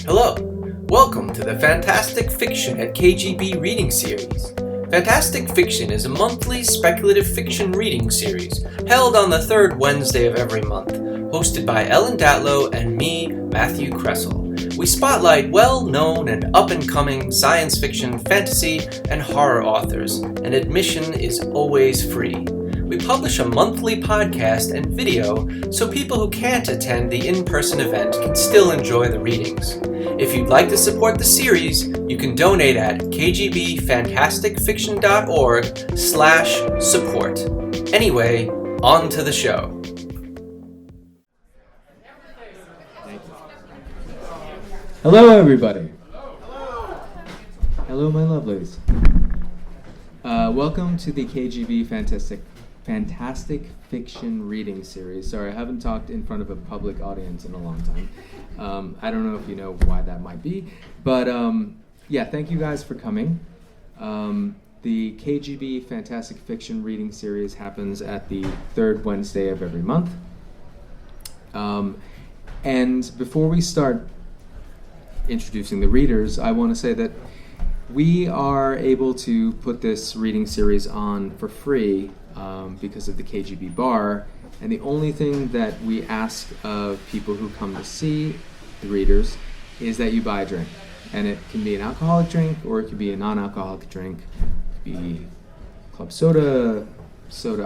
Hello, welcome to the Fantastic Fiction at KGB reading series. Fantastic Fiction is a monthly speculative fiction reading series held on the third Wednesday of every month, hosted by Ellen Datlow and me, Matthew Kressel. We spotlight well-known and up-and-coming science fiction, fantasy, and horror authors, and admission is always free. We publish a monthly podcast and video so people who can't attend the in-person event can still enjoy the readings. If you'd like to support the series, you can donate at kgbfantasticfiction.org/support. Anyway, on to the show. Hello, everybody. Hello, my lovelies. Welcome to the KGB Fantastic Fiction reading series. Sorry, I haven't talked in front of a public audience in a long time. I don't know if you know why that might be, but thank you guys for coming. The KGB Fantastic Fiction reading series happens at the third Wednesday of every month. And before we start introducing the readers, I want to say that we are able to put this reading series on for free because of the KGB bar, and the only thing that we ask of people who come to see the readers is that you buy a drink. And it can be an alcoholic drink, or it could be a non-alcoholic drink. It could be club soda.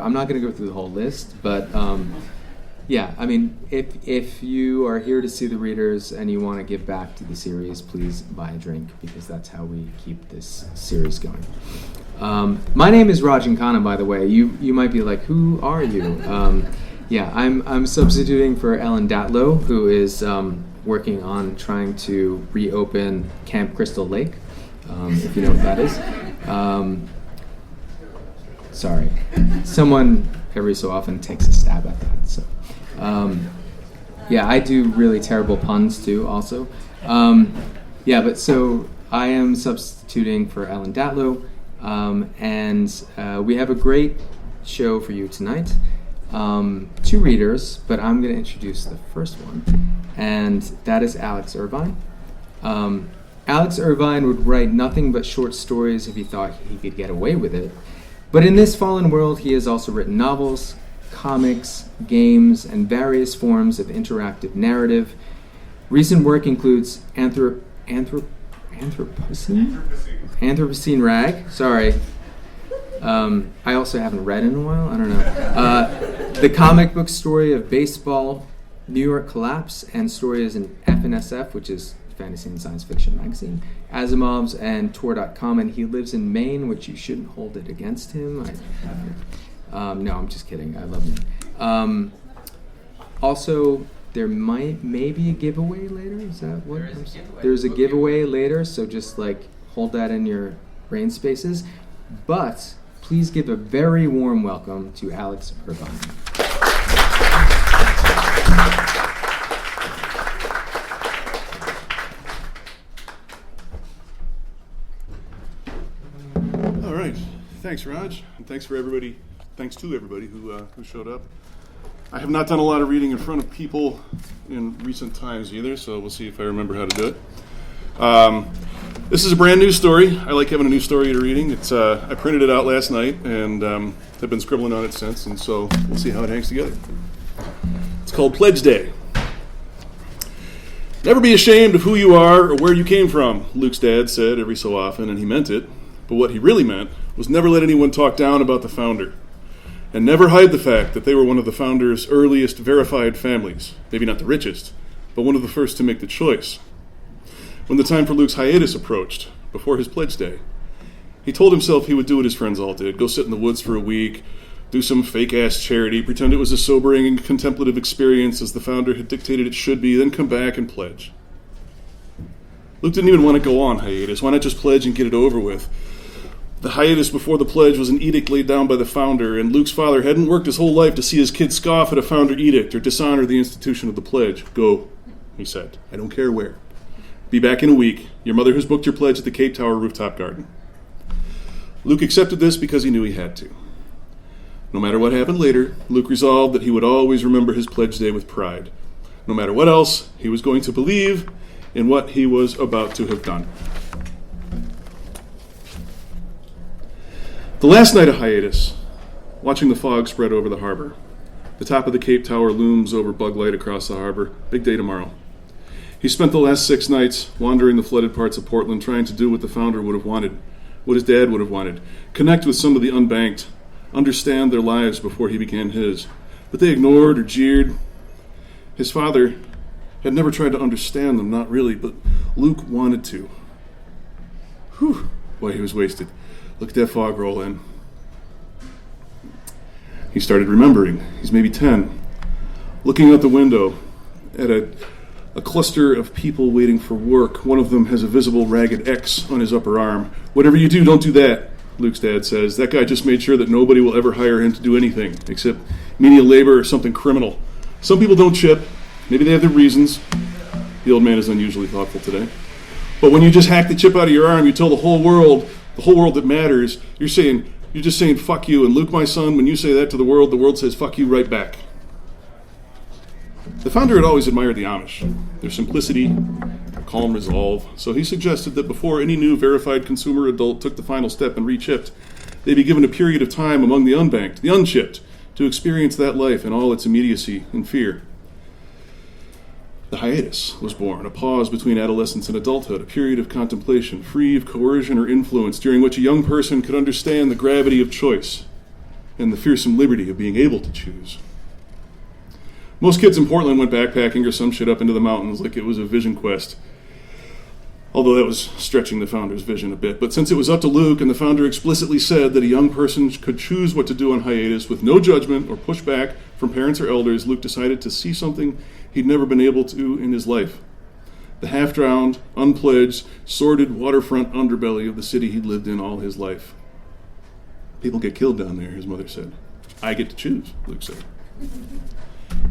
I'm not going to go through the whole list, but if you are here to see the readers and you want to give back to the series, please buy a drink, because that's how we keep this series going. My name is Rajan Khanna, by the way. You might be like, who are you? I'm substituting for Ellen Datlow, who is working on trying to reopen Camp Crystal Lake, if you know what that is. Sorry. Someone every so often takes a stab at that. So, I do really terrible puns too, also. So I am substituting for Ellen Datlow, and we have a great show for you tonight. Two readers, but I'm going to introduce the first one, and that is Alex Irvine. Alex Irvine would write nothing but short stories if he thought he could get away with it. But in this fallen world, he has also written novels, comics, games, and various forms of interactive narrative. Recent work includes Anthropocene Rag. Sorry. I also haven't read in a while. I don't know. The comic book story of baseball, New York Collapse, and stories in F&SF, which is fantasy and science fiction magazine, Asimov's, and Tor.com. And he lives in Maine, which you shouldn't hold it against him. No, I'm just kidding. I love him. Also, there may be a giveaway later. Is that what? There's a giveaway later, so just hold that in your brain spaces. But please give a very warm welcome to Alex Irvine. All right. Thanks, Raj, and thanks to everybody who showed up. I have not done a lot of reading in front of people in recent times either, so we'll see if I remember how to do it. This is a brand new story. I like having a new story to reading. I printed it out last night and have been scribbling on it since, and so we'll see how it hangs together. It's called Pledge Day. Never be ashamed of who you are or where you came from, Luke's dad said every so often, and he meant it. But what he really meant was never let anyone talk down about the founder. And never hide the fact that they were one of the founder's earliest verified families. Maybe not the richest, but one of the first to make the choice. When the time for Luke's hiatus approached, before his pledge day, he told himself he would do what his friends all did, go sit in the woods for a week, do some fake-ass charity, pretend it was a sobering and contemplative experience as the founder had dictated it should be, then come back and pledge. Luke didn't even want to go on hiatus. Why not just pledge and get it over with? The hiatus before the pledge was an edict laid down by the founder, and Luke's father hadn't worked his whole life to see his kid scoff at a founder edict or dishonor the institution of the pledge. Go, he said. I don't care where. Be back in a week. Your mother has booked your pledge at the Cape Tower rooftop garden. Luke accepted this because he knew he had to. No matter what happened later, Luke resolved that he would always remember his pledge day with pride. No matter what else, he was going to believe in what he was about to have done. The last night of hiatus, watching the fog spread over the harbor. The top of the Cape Tower looms over bug light across the harbor. Big day tomorrow. He spent the last 6 nights wandering the flooded parts of Portland, trying to do what the founder would have wanted, what his dad would have wanted. Connect with some of the unbanked, understand their lives before he began his. But they ignored or jeered. His father had never tried to understand them, not really, but Luke wanted to. Whew, boy, he was wasted. Look at that fog roll in. He started remembering. He's maybe 10. Looking out the window at a cluster of people waiting for work. One of them has a visible ragged X on his upper arm. Whatever you do, don't do that, Luke's dad says. That guy just made sure that nobody will ever hire him to do anything except menial labor or something criminal. Some people don't chip. Maybe they have their reasons. The old man is unusually thoughtful today. But when you just hack the chip out of your arm, you tell the whole world that matters, you're just saying fuck you. And Luke, my son, when you say that to the world says fuck you right back. The founder had always admired the Amish, their simplicity, their calm resolve. So he suggested that before any new verified consumer adult took the final step and re-chipped, they be given a period of time among the unbanked, the unchipped, to experience that life in all its immediacy and fear. The hiatus was born, a pause between adolescence and adulthood, a period of contemplation, free of coercion or influence, during which a young person could understand the gravity of choice and the fearsome liberty of being able to choose. Most kids in Portland went backpacking or some shit up into the mountains like it was a vision quest, although that was stretching the founder's vision a bit. But since it was up to Luke and the founder explicitly said that a young person could choose what to do on hiatus with no judgment or pushback from parents or elders, Luke decided to see something he'd never been able to in his life. The half-drowned, unpledged, sordid waterfront underbelly of the city he'd lived in all his life. People get killed down there, his mother said. I get to choose, Luke said.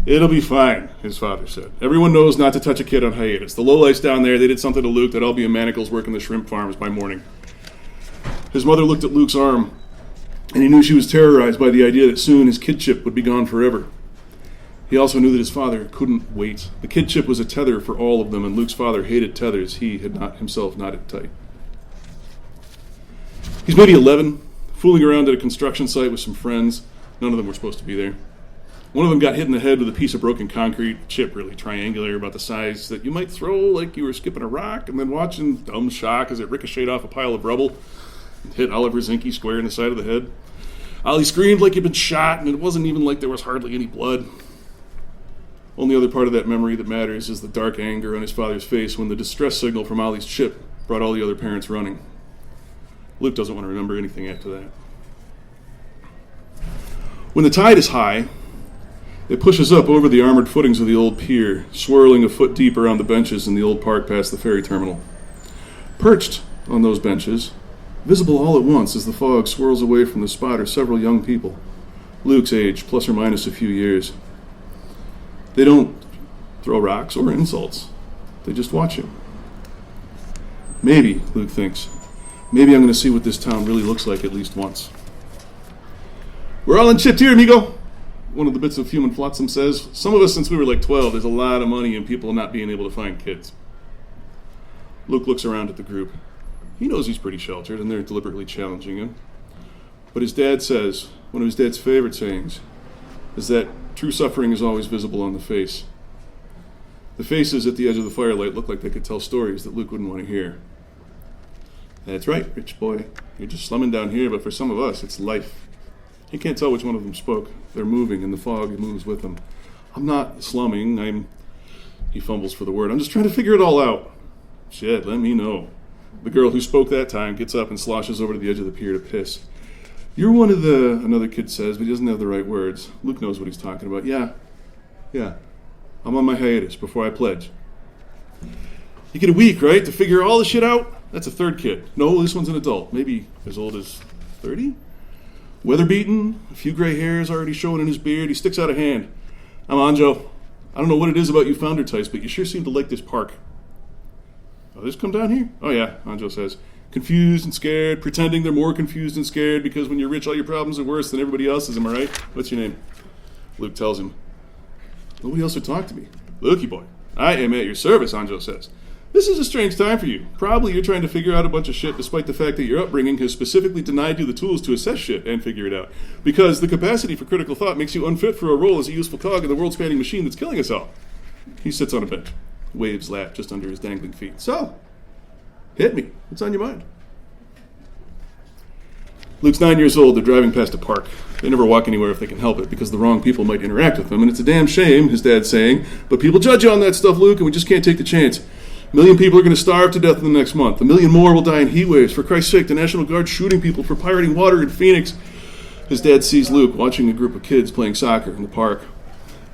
It'll be fine, his father said. Everyone knows not to touch a kid on hiatus. The lowlifes down there, they did something to Luke that I'll be in manacles working the shrimp farms by morning. His mother looked at Luke's arm, and he knew she was terrorized by the idea that soon his kid chip would be gone forever. He also knew that his father couldn't wait. The kid chip was a tether for all of them, and Luke's father hated tethers. He had not himself knotted tight. He's maybe 11, fooling around at a construction site with some friends. None of them were supposed to be there. One of them got hit in the head with a piece of broken concrete, chip really triangular, about the size that you might throw like you were skipping a rock, and then watching dumb shock as it ricocheted off a pile of rubble and hit Oliver Zinke square in the side of the head. Ollie screamed like he'd been shot, and it wasn't even like there was hardly any blood. Only other part of that memory that matters is the dark anger on his father's face when the distress signal from Ollie's chip brought all the other parents running. Luke doesn't want to remember anything after that. When the tide is high, it pushes up over the armored footings of the old pier, swirling a foot deep around the benches in the old park past the ferry terminal. Perched on those benches, visible all at once as the fog swirls away from the spot, are several young people, Luke's age, plus or minus a few years. They don't throw rocks or insults. They just watch him. Maybe, Luke thinks, maybe I'm going to see what this town really looks like at least once. We're all unchipped here, amigo, one of the bits of human flotsam says. Some of us, since we were like 12, there's a lot of money in people not being able to find kids. Luke looks around at the group. He knows he's pretty sheltered, and they're deliberately challenging him. But his dad says, one of his dad's favorite sayings, is that true suffering is always visible on the face. The faces at the edge of the firelight look like they could tell stories that Luke wouldn't want to hear. That's right, rich boy. You're just slumming down here, but for some of us, it's life. He can't tell which one of them spoke. They're moving, and the fog moves with them. I'm not slumming. He fumbles for the word. I'm just trying to figure it all out. Shit, let me know. The girl who spoke that time gets up and sloshes over to the edge of the pier to piss. You're one of the, another kid says, but he doesn't have the right words. Luke knows what he's talking about. Yeah. I'm on my hiatus before I pledge. You get a week, right, to figure all this shit out? That's a third kid. No, this one's an adult. Maybe as old as 30? Weather-beaten, a few gray hairs already showing in his beard. He sticks out a hand. I'm Anjo. I don't know what it is about you founder types, but you sure seem to like this park. Oh, this come down here? Oh, yeah, Anjo says. Confused and scared, pretending they're more confused and scared because when you're rich, all your problems are worse than everybody else's. Am I right? What's your name? Luke tells him. Nobody else would talk to me. Lukey boy. I am at your service, Anjo says. This is a strange time for you. Probably you're trying to figure out a bunch of shit despite the fact that your upbringing has specifically denied you the tools to assess shit and figure it out. Because the capacity for critical thought makes you unfit for a role as a useful cog in the world-spanning machine that's killing us all. He sits on a bench, waves lap just under his dangling feet. So, hit me. What's on your mind? Luke's 9 years old. They're driving past a park. They never walk anywhere if they can help it because the wrong people might interact with them. And it's a damn shame, his dad's saying. But people judge you on that stuff, Luke, and we just can't take the chance. 1 million people are going to starve to death in the next month. 1 million more will die in heat waves. For Christ's sake, the National Guard's shooting people for pirating water in Phoenix. His dad sees Luke watching a group of kids playing soccer in the park.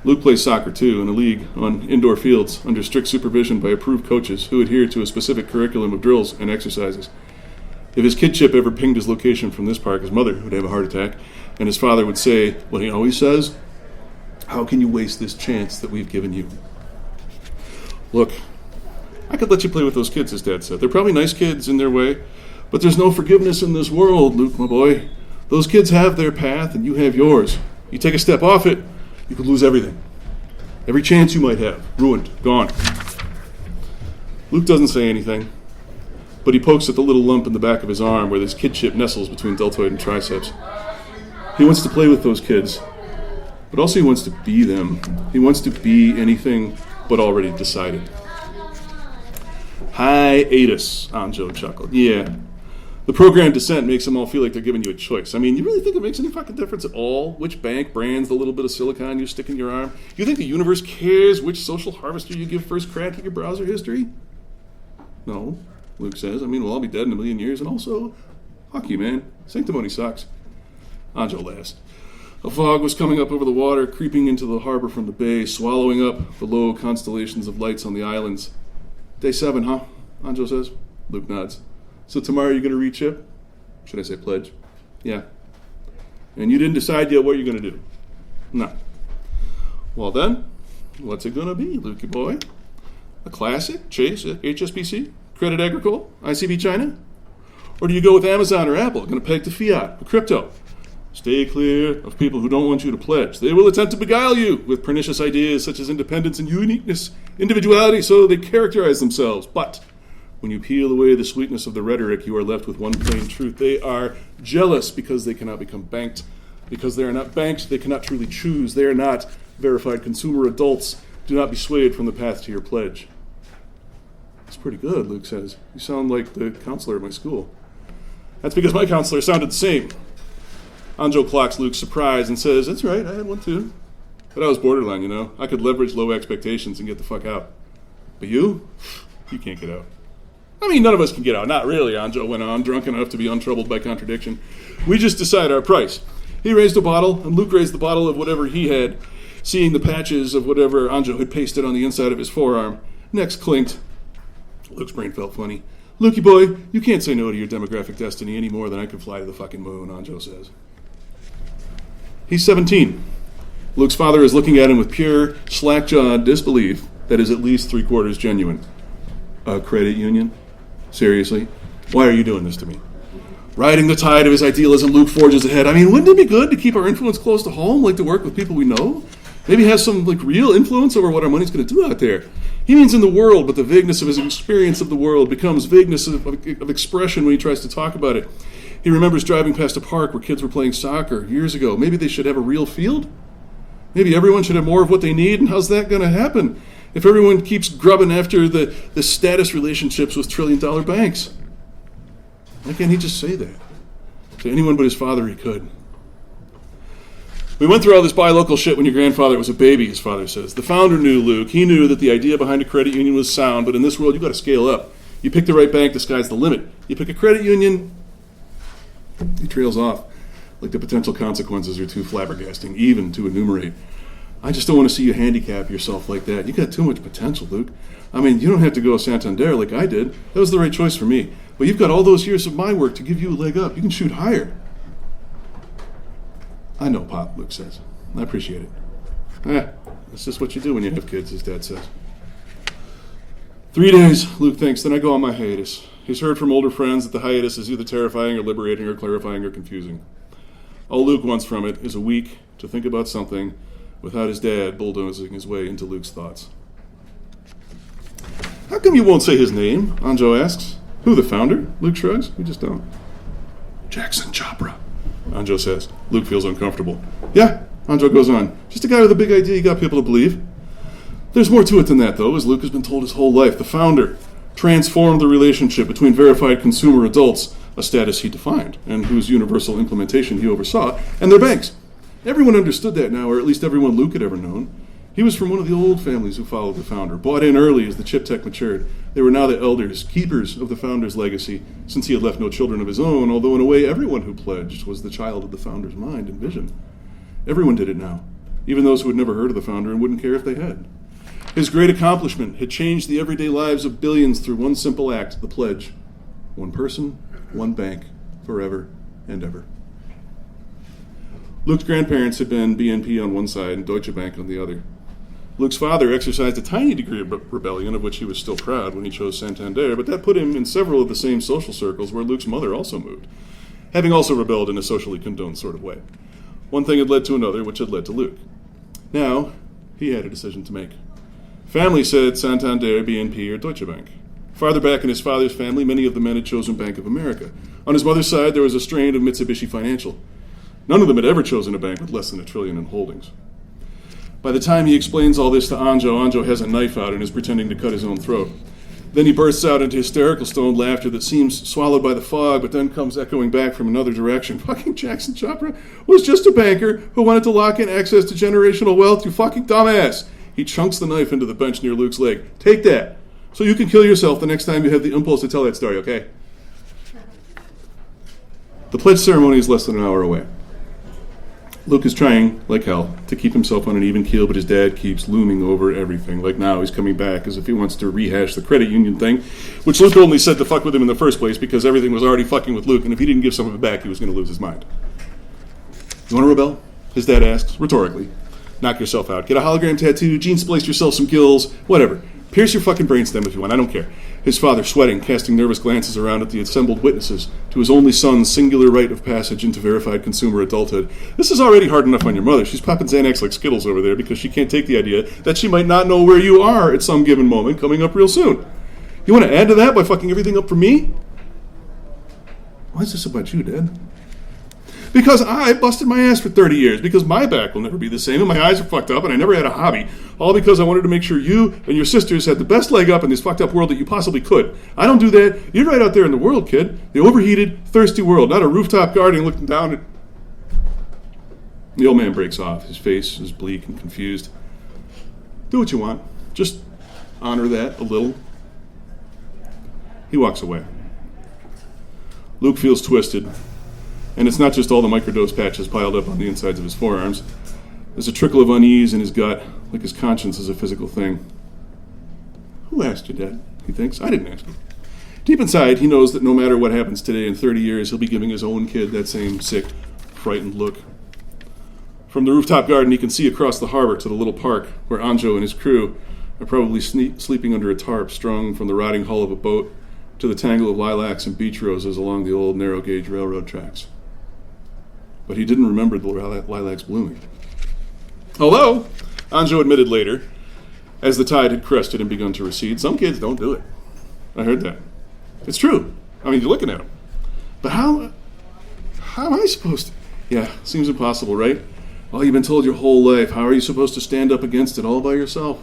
Luke plays soccer, too, in a league on indoor fields under strict supervision by approved coaches who adhere to a specific curriculum of drills and exercises. If his kid chip ever pinged his location from this park, his mother would have a heart attack, and his father would say what he always says, "How can you waste this chance that we've given you?" Look, I could let you play with those kids, his dad said. They're probably nice kids in their way, but there's no forgiveness in this world, Luke, my boy. Those kids have their path, and you have yours. You take a step off it, you could lose everything. Every chance you might have, ruined, gone. Luke doesn't say anything, but he pokes at the little lump in the back of his arm where this kid chip nestles between deltoid and triceps. He wants to play with those kids, but also he wants to be them. He wants to be anything but already decided. Hiatus, Anjo chuckled. Yeah. The programmed descent makes them all feel like they're giving you a choice. I mean, you really think it makes any fucking difference at all which bank brands the little bit of silicon you stick in your arm? You think the universe cares which social harvester you give first crack at your browser history? No, Luke says. I mean, we'll all be dead in 1 million years, and also, fuck you, man. Sanctimony sucks. Anjo laughs. A fog was coming up over the water, creeping into the harbor from the bay, swallowing up the low constellations of lights on the islands. Day 7, huh? Anjo says. Luke nods. So tomorrow you're going to re-chip? Should I say pledge? Yeah. And you didn't decide yet what you're going to do? No. Well then, what's it going to be, Lukey boy? A classic? Chase? HSBC? Credit Agricole? ICB China? Or do you go with Amazon or Apple? Going to peg to fiat or crypto? Stay clear of people who don't want you to pledge. They will attempt to beguile you with pernicious ideas such as independence and uniqueness, individuality, so they characterize themselves. But when you peel away the sweetness of the rhetoric, you are left with one plain truth. They are jealous because they cannot become banked. Because they are not banked, they cannot truly choose. They are not verified consumer adults. Do not be swayed from the path to your pledge. That's pretty good, Luke says. You sound like the counselor at my school. That's because my counselor sounded the same. Anjo clocks Luke's surprise and says, "That's right, I had one too. But I was borderline, you know. I could leverage low expectations and get the fuck out. But you can't get out." I mean, none of us can get out. Not really, Anjo went on, drunk enough to be untroubled by contradiction. We just decide our price. He raised a bottle, and Luke raised the bottle of whatever he had, seeing the patches of whatever Anjo had pasted on the inside of his forearm. Necks clinked. Luke's brain felt funny. "Lukey boy, you can't say no to your demographic destiny any more than I can fly to the fucking moon," Anjo says. He's 17. Luke's father is looking at him with pure, slack-jawed disbelief that is at least 3/4 genuine. A credit union? Seriously? Why are you doing this to me? Riding the tide of his idealism, Luke forges ahead. I mean, wouldn't it be good to keep our influence close to home, like to work with people we know? Maybe have some real influence over what our money's going to do out there. He means in the world, but the vagueness of his experience of the world becomes vagueness of expression when he tries to talk about it. He remembers driving past a park where kids were playing soccer years ago. Maybe they should have a real field? Maybe everyone should have more of what they need, and how's that going to happen if everyone keeps grubbing after the status relationships with trillion-dollar banks? Why can't he just say that? To anyone but his father he could. "We went through all this buy local shit when your grandfather was a baby," his father says. "The founder knew, Luke. He knew that the idea behind a credit union was sound, but in this world, you've got to scale up. You pick the right bank, the sky's the limit. You pick a credit union..." He trails off, like the potential consequences are too flabbergasting, even to enumerate. "I just don't want to see you handicap yourself like that. You got too much potential, Luke. I mean, you don't have to go Santander like I did. That was the right choice for me. But you've got all those years of my work to give you a leg up. You can shoot higher." "I know, Pop," Luke says. "I appreciate it." That's just what you do when you have kids, his dad says. 3 days, Luke thinks, then I go on my hiatus. He's heard from older friends that the hiatus is either terrifying or liberating or clarifying or confusing. All Luke wants from it is a week to think about something without his dad bulldozing his way into Luke's thoughts. How come you won't say his name? Anjo asks. Who, the founder? Luke shrugs. We just don't. Jackson Chopra, Anjo says. Luke feels uncomfortable. Yeah, Anjo goes on. Just a guy with a big idea he got people to believe. There's more to it than that, though, as Luke has been told his whole life. The founder transformed the relationship between verified consumer adults, a status he defined, and whose universal implementation he oversaw, and their banks. Everyone understood that now, or at least everyone Luke had ever known. He was from one of the old families who followed the founder, bought in early as the chip tech matured. They were now the elders, keepers of the founder's legacy, since he had left no children of his own, although in a way everyone who pledged was the child of the founder's mind and vision. Everyone did it now, even those who had never heard of the founder and wouldn't care if they had. His great accomplishment had changed the everyday lives of billions through one simple act, the pledge. One person, one bank, forever and ever. Luke's grandparents had been BNP on one side and Deutsche Bank on the other. Luke's father exercised a tiny degree of rebellion, of which he was still proud when he chose Santander, but that put him in several of the same social circles where Luke's mother also moved, having also rebelled in a socially condoned sort of way. One thing had led to another, which had led to Luke. Now, he had a decision to make. Family said Santander, BNP, or Deutsche Bank. Farther back in his father's family, many of the men had chosen Bank of America. On his mother's side, there was a strain of Mitsubishi Financial. None of them had ever chosen a bank with less than $1 trillion in holdings. By the time he explains all this to Anjo has a knife out and is pretending to cut his own throat. Then he bursts out into hysterical stoned laughter that seems swallowed by the fog, but then comes echoing back from another direction. Fucking Jackson Chopra was just a banker who wanted to lock in access to generational wealth, you fucking dumbass. He chunks the knife into the bench near Luke's leg. Take that, so you can kill yourself the next time you have the impulse to tell that story, okay? The pledge ceremony is less than an hour away. Luke is trying, like hell, to keep himself on an even keel, but his dad keeps looming over everything. Like now he's coming back as if he wants to rehash the credit union thing, which Luke only said to fuck with him in the first place because everything was already fucking with Luke, and if he didn't give some of it back, he was going to lose his mind. You want to rebel? His dad asks, rhetorically. Knock yourself out. Get a hologram tattoo, gene splice yourself some gills, whatever. Pierce your fucking brainstem if you want, I don't care. His father, sweating, casting nervous glances around at the assembled witnesses to his only son's singular rite of passage into verified consumer adulthood. This is already hard enough on your mother. She's popping Xanax like Skittles over there because she can't take the idea that she might not know where you are at some given moment coming up real soon. You want to add to that by fucking everything up for me? Why is this about you, Dad? Because I busted my ass for 30 years, because my back will never be the same, and my eyes are fucked up, and I never had a hobby, all because I wanted to make sure you and your sisters had the best leg up in this fucked up world that you possibly could. I don't do that. You're right out there in the world, kid. The overheated, thirsty world, not a rooftop garden looking down at... The old man breaks off. His face is bleak and confused. Do what you want. Just honor that a little. He walks away. Luke feels twisted. And it's not just all the microdose patches piled up on the insides of his forearms. There's a trickle of unease in his gut, like his conscience is a physical thing. Who asked you, Dad? He thinks. I didn't ask him. Deep inside, he knows that no matter what happens today, in 30 years, he'll be giving his own kid that same sick, frightened look. From the rooftop garden, he can see across the harbor to the little park, where Anjo and his crew are probably sleeping under a tarp strung from the rotting hull of a boat to the tangle of lilacs and beach roses along the old narrow-gauge railroad tracks. But he didn't remember the lilacs blooming. Although, Anjo admitted later, as the tide had crested and begun to recede, some kids don't do it. I heard that. It's true. I mean, you're looking at them. But how am I supposed to? Yeah, seems impossible, right? Well, you've been told your whole life. How are you supposed to stand up against it all by yourself?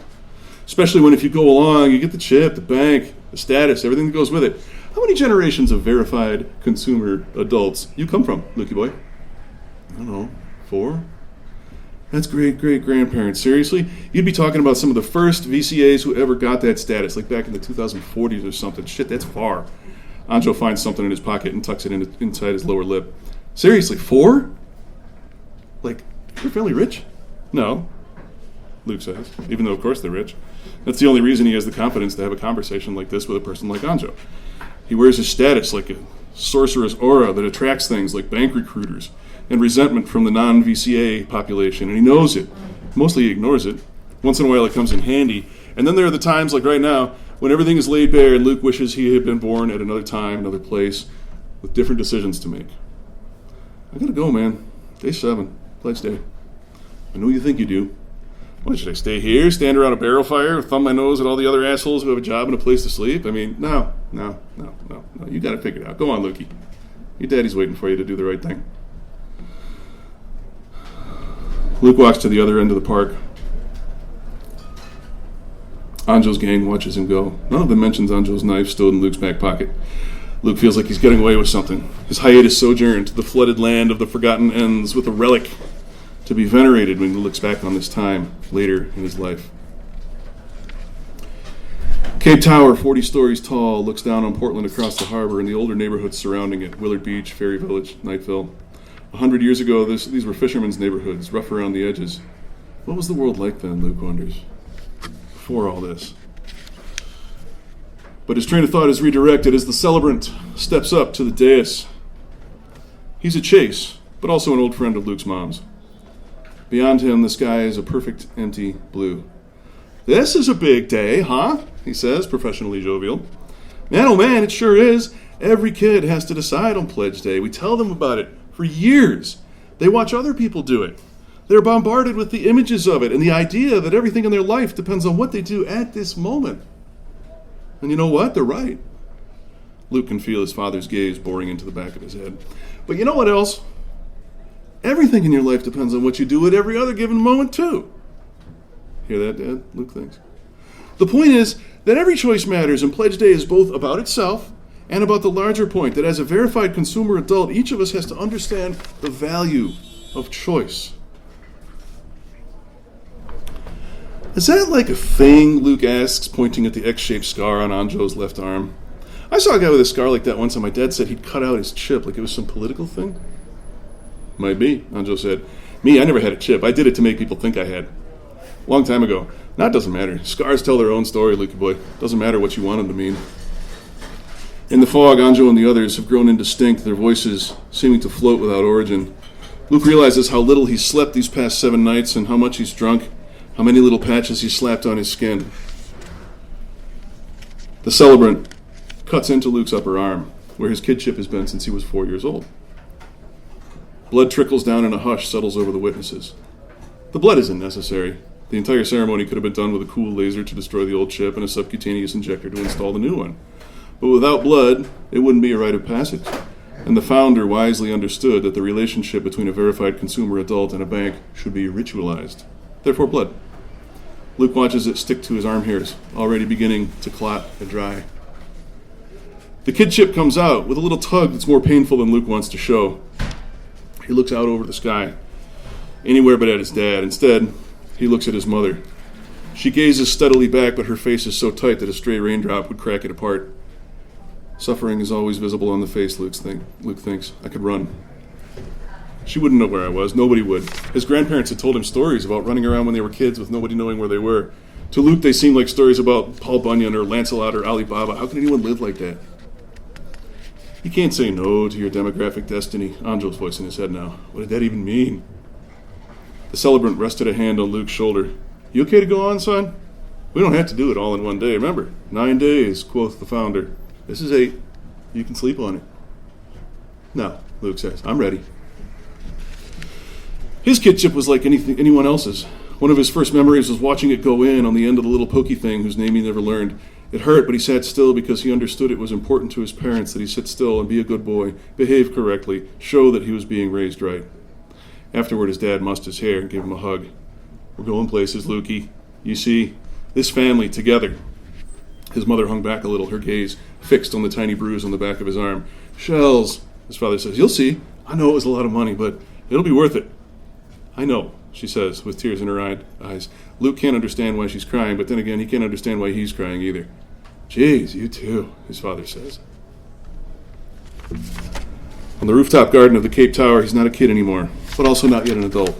Especially when if you go along, you get the chip, the bank, the status, everything that goes with it. How many generations of verified consumer adults you come from, Lukey boy? I don't know, 4? That's great-great-grandparents. Seriously? You'd be talking about some of the first VCAs who ever got that status, like back in the 2040s or something. Shit, that's far. Anjo finds something in his pocket and tucks it inside his lower lip. Seriously, 4? Like, you're fairly rich? No, Luke says, even though, of course, they're rich. That's the only reason he has the confidence to have a conversation like this with a person like Anjo. He wears his status like a sorcerer's aura that attracts things like bank recruiters and resentment from the non-VCA population, and he knows it. Mostly he ignores it. Once in a while it comes in handy. And then there are the times, like right now, when everything is laid bare and Luke wishes he had been born at another time, another place, with different decisions to make. I gotta go, man. Day 7. Pledge day. I know you think you do. What, should I stay here, stand around a barrel fire, thumb my nose at all the other assholes who have a job and a place to sleep? I mean, no. You got it figured out. Go on, Lukey. Your daddy's waiting for you to do the right thing. Luke walks to the other end of the park. Anjo's gang watches him go. None of them mentions Anjo's knife stowed in Luke's back pocket. Luke feels like he's getting away with something. His hiatus sojourn to the flooded land of the forgotten ends with a relic to be venerated when he looks back on this time later in his life. Cape Tower, 40 stories tall, looks down on Portland across the harbor and the older neighborhoods surrounding it, Willard Beach, Ferry Village, Nightville. 100 years ago, these were fishermen's neighborhoods, rough around the edges. What was the world like then, Luke wonders, before all this? But his train of thought is redirected as the celebrant steps up to the dais. He's a Chase, but also an old friend of Luke's mom's. Beyond him, the sky is a perfect empty blue. "This is a big day, huh?" he says, professionally jovial. "Man, oh man, it sure is. Every kid has to decide on Pledge Day. We tell them about it for years. They watch other people do it. They're bombarded with the images of it and the idea that everything in their life depends on what they do at this moment. And you know what? They're right." Luke can feel his father's gaze boring into the back of his head. "But you know what else? Everything in your life depends on what you do at every other given moment, too." Hear that, Dad? Luke thinks. The point is that every choice matters, and Pledge Day is both about itself and about the larger point that as a verified consumer adult, each of us has to understand the value of choice. "Is that like a thing?" Luke asks, pointing at the X-shaped scar on Anjo's left arm. "I saw a guy with a scar like that once, and my dad said he'd cut out his chip like it was some political thing." "Might be," Anjo said. "Me, I never had a chip. I did it to make people think I had. Long time ago. Now it doesn't matter. Scars tell their own story, Lukey boy. Doesn't matter what you want them to mean." In the fog, Anjo and the others have grown indistinct, their voices seeming to float without origin. Luke realizes how little he's slept these past 7 nights and how much he's drunk, how many little patches he's slapped on his skin. The celebrant cuts into Luke's upper arm, where his kid chip has been since he was 4 years old. Blood trickles down and a hush settles over the witnesses. The blood isn't necessary. The entire ceremony could have been done with a cool laser to destroy the old chip and a subcutaneous injector to install the new one. But without blood, it wouldn't be a rite of passage. And the founder wisely understood that the relationship between a verified consumer adult and a bank should be ritualized. Therefore, blood. Luke watches it stick to his arm hairs, already beginning to clot and dry. The kid chip comes out with a little tug that's more painful than Luke wants to show. He looks out over the sky, anywhere but at his dad. Instead, he looks at his mother. She gazes steadily back, but her face is so tight that a stray raindrop would crack it apart. Suffering is always visible on the face, Luke thinks. I could run. She wouldn't know where I was. Nobody would. His grandparents had told him stories about running around when they were kids with nobody knowing where they were. To Luke, they seemed like stories about Paul Bunyan or Lancelot or Ali Baba. How can anyone live like that? You can't say no to your demographic destiny. Anjo's voice in his head now. What did that even mean? The celebrant rested a hand on Luke's shoulder. You okay to go on, son? We don't have to do it all in one day. Remember, 9 days, quoth the founder. This is 8. You can sleep on it. No, Luke says. I'm ready. His kid chip was like anyone else's. One of his first memories was watching it go in on the end of the little pokey thing whose name he never learned. It hurt, but he sat still because he understood it was important to his parents that he sit still and be a good boy, behave correctly, show that he was being raised right. Afterward, his dad mussed his hair and gave him a hug. We're going places, Lukey. You see, this family together. His mother hung back a little, her gaze fixed on the tiny bruise on the back of his arm. Shells, his father says. You'll see. I know it was a lot of money, but it'll be worth it. I know, she says, with tears in her eyes. Luke can't understand why she's crying, but then again, he can't understand why he's crying either. Jeez, you too, his father says. On the rooftop garden of the Cape Tower, he's not a kid anymore, but also not yet an adult.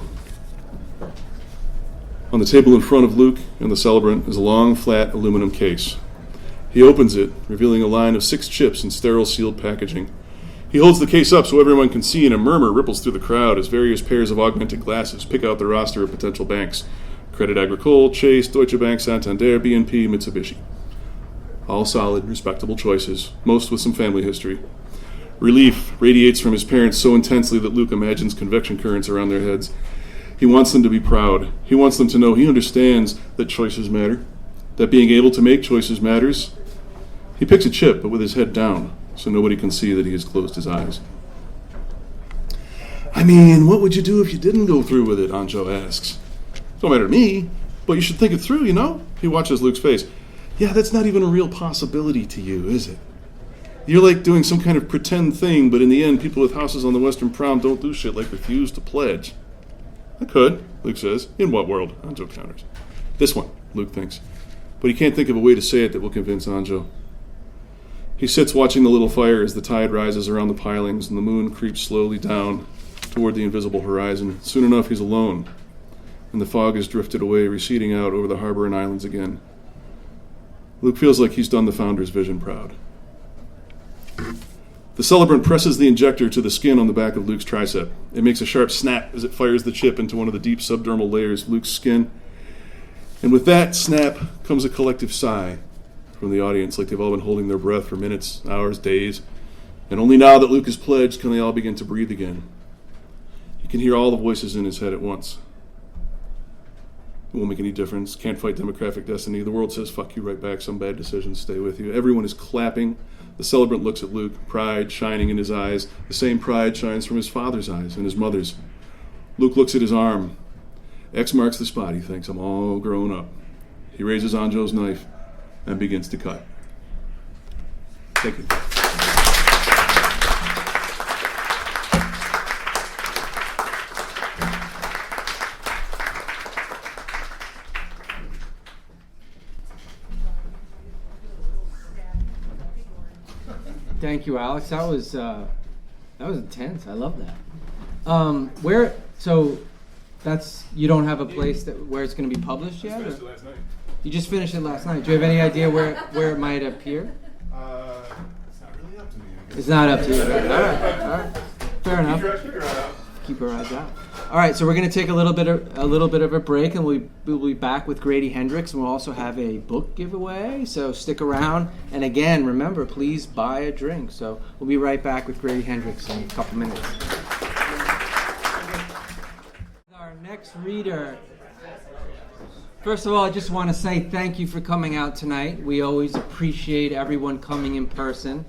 On the table in front of Luke and the celebrant is a long, flat aluminum case. He opens it, revealing a line of 6 chips in sterile sealed packaging. He holds the case up so everyone can see, and a murmur ripples through the crowd as various pairs of augmented glasses pick out the roster of potential banks. Credit Agricole, Chase, Deutsche Bank, Santander, BNP, Mitsubishi. All solid, respectable choices, most with some family history. Relief radiates from his parents so intensely that Luke imagines convection currents around their heads. He wants them to be proud. He wants them to know he understands that choices matter, that being able to make choices matters. He picks a chip, but with his head down, so nobody can see that he has closed his eyes. I mean, what would you do if you didn't go through with it, Anjo asks. Don't matter to me, but you should think it through, you know? He watches Luke's face. Yeah, that's not even a real possibility to you, is it? You're like doing some kind of pretend thing, but in the end, people with houses on the Western Prom don't do shit like refuse to pledge. I could, Luke says. In what world? Anjo counters. This one, Luke thinks. But he can't think of a way to say it that will convince Anjo. He sits watching the little fire as the tide rises around the pilings and the moon creeps slowly down toward the invisible horizon. Soon enough, he's alone, and the fog has drifted away, receding out over the harbor and islands again. Luke feels like he's done the Founder's vision proud. The celebrant presses the injector to the skin on the back of Luke's tricep. It makes a sharp snap as it fires the chip into one of the deep subdermal layers of Luke's skin. And with that snap comes a collective sigh from the audience, like they've all been holding their breath for minutes, hours, days. And only now that Luke is pledged can they all begin to breathe again. He can hear all the voices in his head at once. It won't make any difference. Can't fight democratic destiny. The world says, fuck you right back. Some bad decisions stay with you. Everyone is clapping. The celebrant looks at Luke, pride shining in his eyes. The same pride shines from his father's eyes and his mother's. Luke looks at his arm. X marks the spot, he thinks. I'm all grown up. He raises Anjo's knife and begins to cut. Thank you. Thank you, Alex. That was intense. I love that. So that's, you don't have a place where it's going to be published yet? I finished it last night. You just finished it last night. Do you have any idea where it might appear? It's not really up to me, I guess. It's not up to you. All right. Fair enough. Keep your eyes out. All right, so we're going to take a little bit of a break, and we'll be back with Grady Hendrix, and we'll also have a book giveaway. So stick around, and again, remember, please buy a drink. So we'll be right back with Grady Hendrix in a couple minutes. Our next reader. First of all, I just want to say thank you for coming out tonight. We always appreciate everyone coming in person.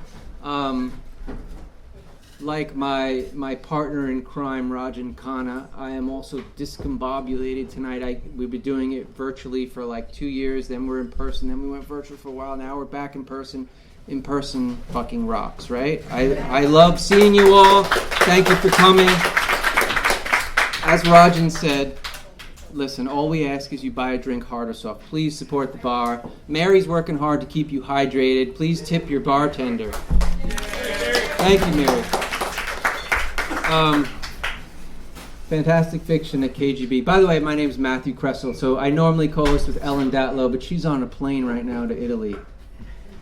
Like my partner in crime, Rajan Khanna, I am also discombobulated tonight. We've been doing it virtually for like 2 years, then we're in person, then we went virtual for a while, now we're back in person. In person fucking rocks, right? I love seeing you all. Thank you for coming. As Rajan said, listen, all we ask is you buy a drink, hard or soft. Please support the bar. Mary's working hard to keep you hydrated. Please tip your bartender. Thank you, Mary. Fantastic Fiction at KGB. By the way, my name is Matthew Kressel. So I normally co-host with Ellen Datlow, but she's on a plane right now to Italy.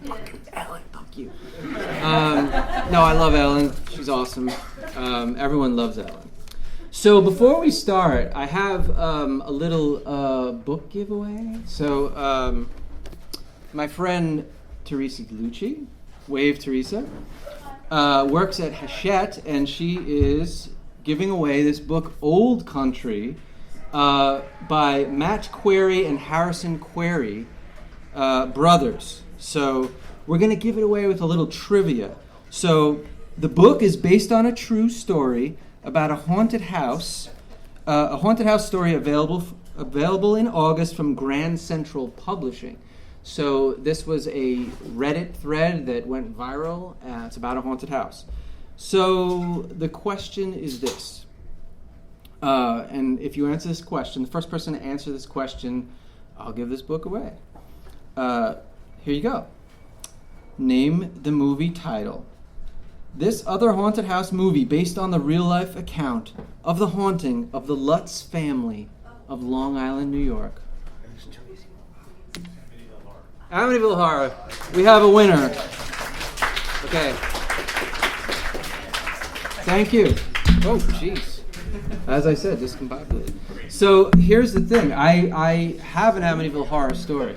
Fucking Ellen, fuck you. No, I love Ellen. She's awesome. Everyone loves Ellen. So before we start, I have a little book giveaway. So my friend Teresa Lucci, wave Teresa, works at Hachette, and she is giving away this book, Old Country, by Matt Query and Harrison Query, brothers. So we're going to give it away with a little trivia. So the book is based on a true story about a haunted house story available in August from Grand Central Publishing. So this was a Reddit thread that went viral. It's about a haunted house. So the question is this. And if you answer this question, the first person to answer this question, I'll give this book away. Here you go. Name the movie title. This other haunted house movie based on the real-life account of the haunting of the Lutz family of Long Island, New York. Amityville Horror. We have a winner. Okay. Thank you. Oh, jeez. As I said, discombobulated. So here's the thing. I have an Amityville Horror story.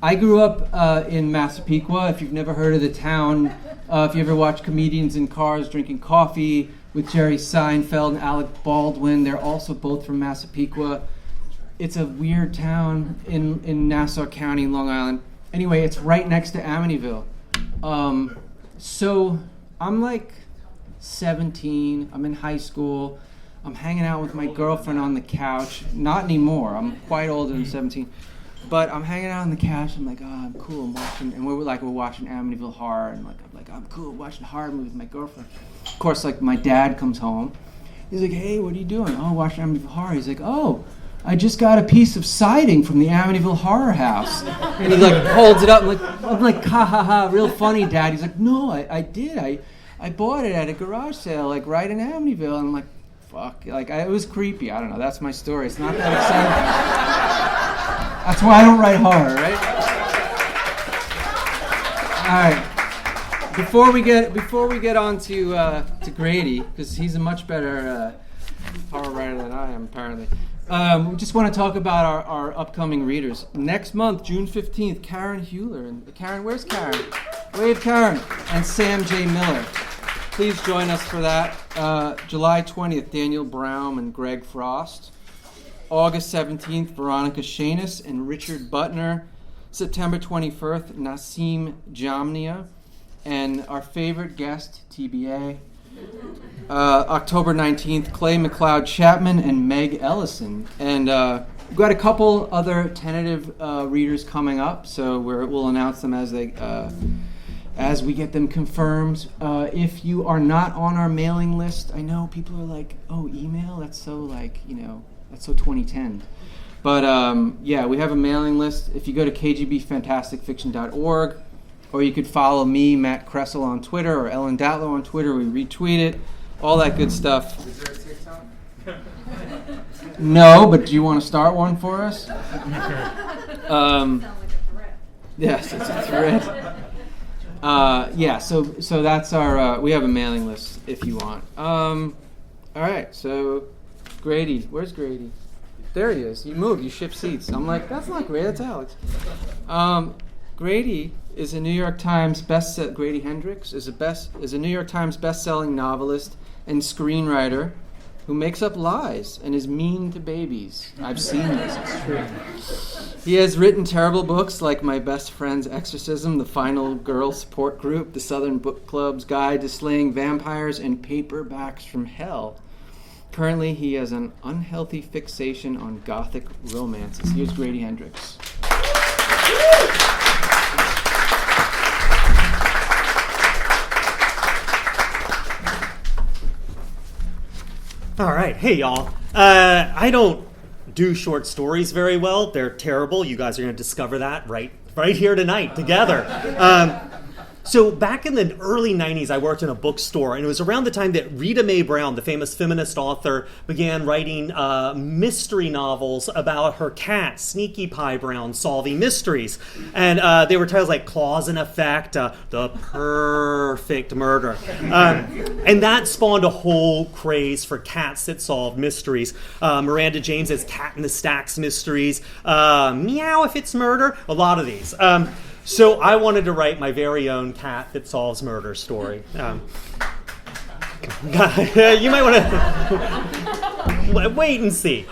I grew up in Massapequa. If you've never heard of the town, if you ever watch comedians in cars drinking coffee, with Jerry Seinfeld and Alec Baldwin. They're also both from Massapequa. It's a weird town in Nassau County, Long Island. Anyway, it's right next to Amityville. So I'm like 17. I'm in high school. I'm hanging out with my girlfriend on the couch. Not anymore. I'm quite older than 17. But I'm hanging out on the couch. I'm like, oh, I'm cool. I'm watching, and we're watching Amityville Horror, and I'm cool watching a horror movie with my girlfriend. Of course, like my dad comes home. He's like, hey, what are you doing? Oh, watching Amityville Horror. He's like, oh, I just got a piece of siding from the Amityville Horror House. And he like holds it up. I'm like, ha ha ha, real funny, Dad. He's like, no, I did. I bought it at a garage sale, like right in Amityville. And I'm like, fuck. It was creepy. I don't know. That's my story. It's not that exciting. That's why I don't write horror, right? All right. Before we get on to Grady, because he's a much better horror writer than I am, apparently. We just want to talk about our upcoming readers. Next month, June 15th, Karen Hewler. And Karen, where's Karen? Wave, Karen. And Sam J. Miller. Please join us for that. July 20th, Daniel Brown and Greg Frost. August 17th, Veronica Shanis and Richard Butner. September 21st, Nassim Jamnia. And our favorite guest, TBA. October 19th, Clay McLeod Chapman and Meg Ellison. And we've got a couple other tentative readers coming up, so we'll announce them as we get them confirmed. If you are not on our mailing list, I know people are like, oh, email? That's so that's so 2010. But yeah, we have a mailing list. If you go to kgbfantasticfiction.org, or you could follow me, Matt Kressel, on Twitter, or Ellen Datlow on Twitter. We retweet it. All that good stuff. Is there a TikTok? No, but do you want to start one for us? Sounds like a threat. Yes, it's a thread. Yeah, so that's our... we have a mailing list, if you want. All right, so Grady. Where's Grady? There he is. You moved. You shipped seats. I'm like, that's not Grady. That's Alex. Grady is a New York Times Grady Hendrix is a New York Times best-selling novelist and screenwriter who makes up lies and is mean to babies. I've seen this. It's true. He has written terrible books like My Best Friend's Exorcism, The Final Girl Support Group, The Southern Book Club's Guide to Slaying Vampires, and Paperbacks from Hell. Currently, he has an unhealthy fixation on gothic romances. Here's Grady Hendrix. All right. Hey, y'all. I don't do short stories very well. They're terrible. You guys are going to discover that right here tonight together. So back in the early 90s, I worked in a bookstore, and it was around the time that Rita Mae Brown, the famous feminist author, began writing mystery novels about her cat, Sneaky Pie Brown, solving mysteries. And they were titles like Clause and Effect, The Perfect Murder. And that spawned a whole craze for cats that solved mysteries. Miranda James's Cat in the Stacks mysteries, Meow If It's Murder, a lot of these. So I wanted to write my very own cat that solves murder story. You might want to wait and see.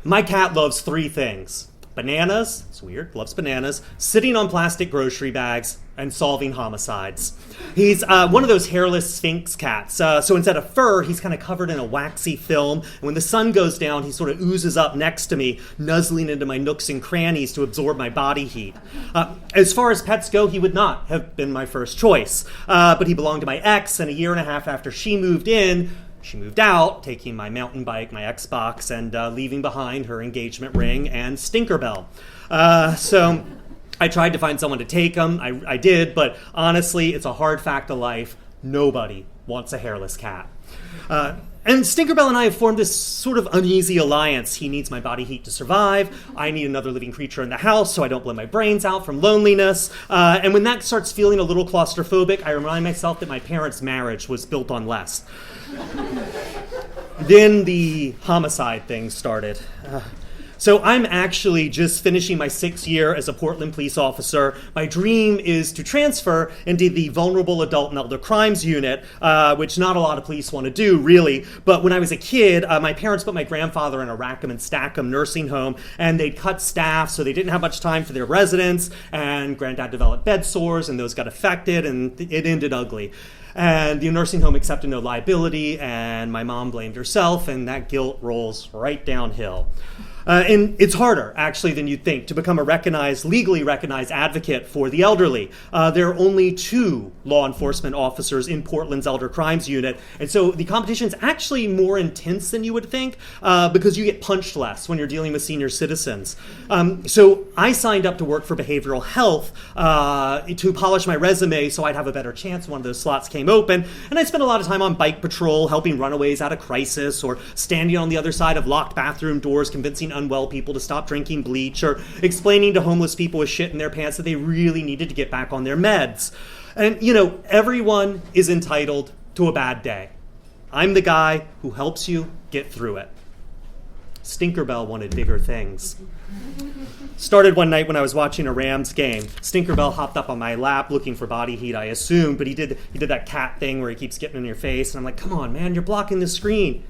My cat loves three things: bananas, it's weird, loves bananas, sitting on plastic grocery bags, and solving homicides. He's one of those hairless Sphinx cats. So instead of fur, he's kind of covered in a waxy film. And when the sun goes down, he sort of oozes up next to me, nuzzling into my nooks and crannies to absorb my body heat. As far as pets go, he would not have been my first choice. But he belonged to my ex, and a year and a half after she moved in, she moved out, taking my mountain bike, my Xbox, and leaving behind her engagement ring and Stinkerbell. So I tried to find someone to take him. I did, but honestly, it's a hard fact of life. Nobody wants a hairless cat. And Stinkerbell and I have formed this sort of uneasy alliance. He needs my body heat to survive. I need another living creature in the house so I don't blow my brains out from loneliness. And when that starts feeling a little claustrophobic, I remind myself that my parents' marriage was built on less. Then the homicide thing started. So I'm actually just finishing my 6th year as a Portland police officer. My dream is to transfer into the Vulnerable Adult and Elder Crimes Unit, which not a lot of police want to do, really. But when I was a kid, my parents put my grandfather in a Rackham and Stackham nursing home, and they'd cut staff, so they didn't have much time for their residents, and Granddad developed bed sores, and those got affected, and it ended ugly. And the nursing home accepted no liability, and my mom blamed herself, and that guilt rolls right downhill. And it's harder, actually, than you'd think to become a legally recognized advocate for the elderly. There are only 2 law enforcement officers in Portland's Elder Crimes Unit, and so the competition's actually more intense than you would think because you get punched less when you're dealing with senior citizens. So I signed up to work for behavioral health to polish my resume so I'd have a better chance when one of those slots came open, and I spent a lot of time on bike patrol, helping runaways out of crisis, or standing on the other side of locked bathroom doors, convincing unwell people to stop drinking bleach, or explaining to homeless people with shit in their pants that they really needed to get back on their meds. And, everyone is entitled to a bad day. I'm the guy who helps you get through it. Stinkerbell wanted bigger things. Started one night when I was watching a Rams game. Stinkerbell hopped up on my lap looking for body heat, I assume, but he did that cat thing where he keeps getting in your face, and I'm like, come on, man, you're blocking the screen.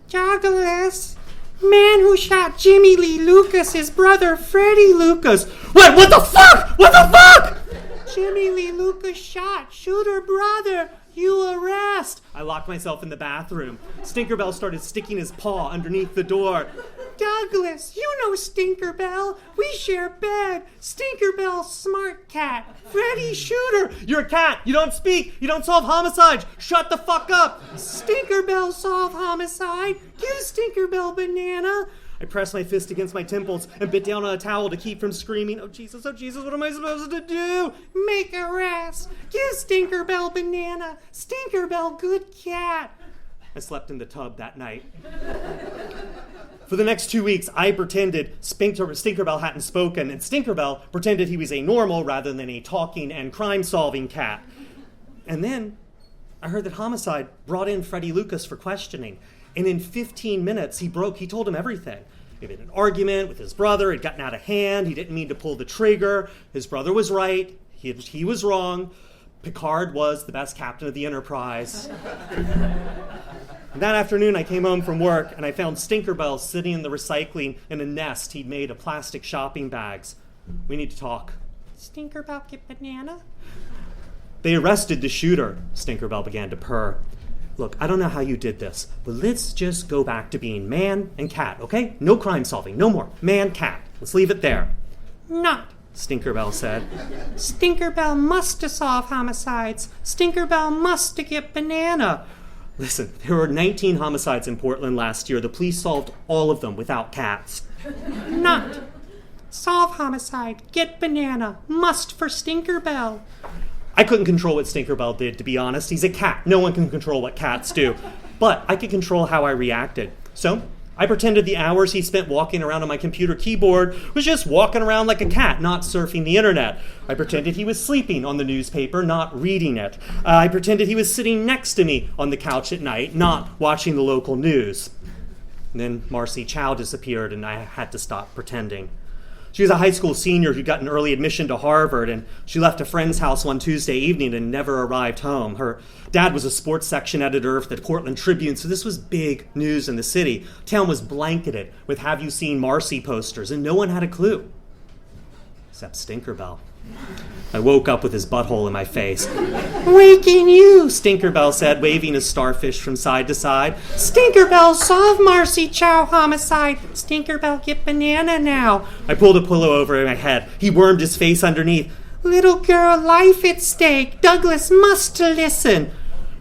Douglas, man who shot Jimmy Lee Lucas, his brother Freddie Lucas. What the fuck? What the fuck? Jimmy Lee Lucas shot shooter brother. You arrest. I locked myself in the bathroom. Stinkerbell started sticking his paw underneath the door. Douglas, you know Stinkerbell. We share bed. Stinkerbell, smart cat. Freddie, shooter. You're a cat. You don't speak. You don't solve homicides. Shut the fuck up. Stinkerbell, solve homicide. Give Stinkerbell banana. I pressed my fist against my temples and bit down on a towel to keep from screaming, oh Jesus, what am I supposed to do? Make arrest. Give Stinkerbell banana. Stinkerbell, good cat. I slept in the tub that night. For the next 2 weeks, I pretended Stinkerbell hadn't spoken, and Stinkerbell pretended he was a normal rather than a talking and crime-solving cat. And then I heard that Homicide brought in Freddie Lucas for questioning. And in 15 minutes, he told him everything. He had an argument with his brother. It had gotten out of hand. He didn't mean to pull the trigger. His brother was right. He was wrong. Picard was the best captain of the Enterprise. And that afternoon, I came home from work, and I found Stinkerbell sitting in the recycling in a nest he'd made of plastic shopping bags. We need to talk. Stinkerbell, get banana? They arrested the shooter. Stinkerbell began to purr. Look, I don't know how you did this, but let's just go back to being man and cat, okay? No crime solving, no more. Man, cat. Let's leave it there. Not, Stinkerbell said. Stinkerbell must to solve homicides. Stinkerbell must to get banana. Listen, there were 19 homicides in Portland last year. The police solved all of them without cats. Not. Solve homicide, get banana, must for Stinkerbell. I couldn't control what Stinkerbell did, to be honest. He's a cat. No one can control what cats do. But I could control how I reacted. So I pretended the hours he spent walking around on my computer keyboard was just walking around like a cat, not surfing the internet. I pretended he was sleeping on the newspaper, not reading it. I pretended he was sitting next to me on the couch at night, not watching the local news. And then Marcy Chow disappeared, and I had to stop pretending. She was a high school senior who got an early admission to Harvard, and she left a friend's house one Tuesday evening and never arrived home. Her dad was a sports section editor for the Portland Tribune, so this was big news in the city. Town was blanketed with Have You Seen Marcy posters, and no one had a clue. Except Stinkerbell. I woke up with his butthole in my face. Waking you, Stinkerbell said, waving a starfish from side to side. Stinkerbell, solve Marcy Chow homicide. Stinkerbell, get banana now. I pulled a pillow over my head. He wormed his face underneath. Little girl, life at stake. Douglas must to listen.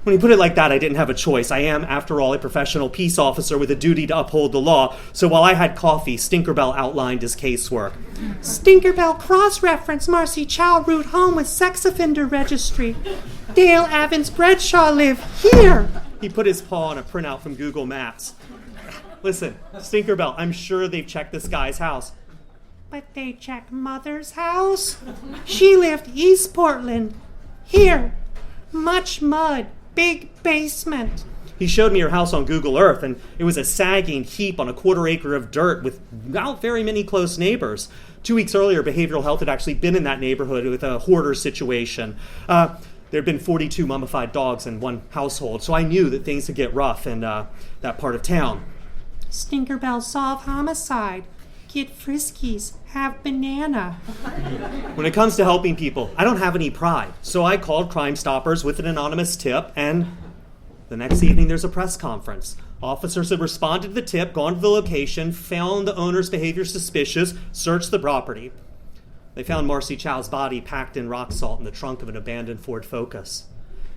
When he put it like that, I didn't have a choice. I am, after all, a professional peace officer with a duty to uphold the law. So while I had coffee, Stinkerbell outlined his casework. Stinkerbell cross-reference Marcy Chow route home with sex offender registry. Dale Evans Bradshaw live here. He put his paw on a printout from Google Maps. Listen, Stinkerbell, I'm sure they've checked this guy's house. But they checked Mother's house? She lived East Portland. Here. Much mud. Big basement. He showed me her house on Google Earth, and it was a sagging heap on a quarter acre of dirt without very many close neighbors. 2 weeks earlier, behavioral health had actually been in that neighborhood with a hoarder situation. There had been 42 mummified dogs in one household, so I knew that things could get rough in that part of town. Stinkerbell solve homicide. Get friskies. Have banana. When it comes to helping people, I don't have any pride, so I called Crime Stoppers with an anonymous tip, and the next evening there's a press conference. Officers had responded to the tip, gone to the location, found the owner's behavior suspicious, searched the property. They found Marcy Chow's body packed in rock salt in the trunk of an abandoned Ford Focus.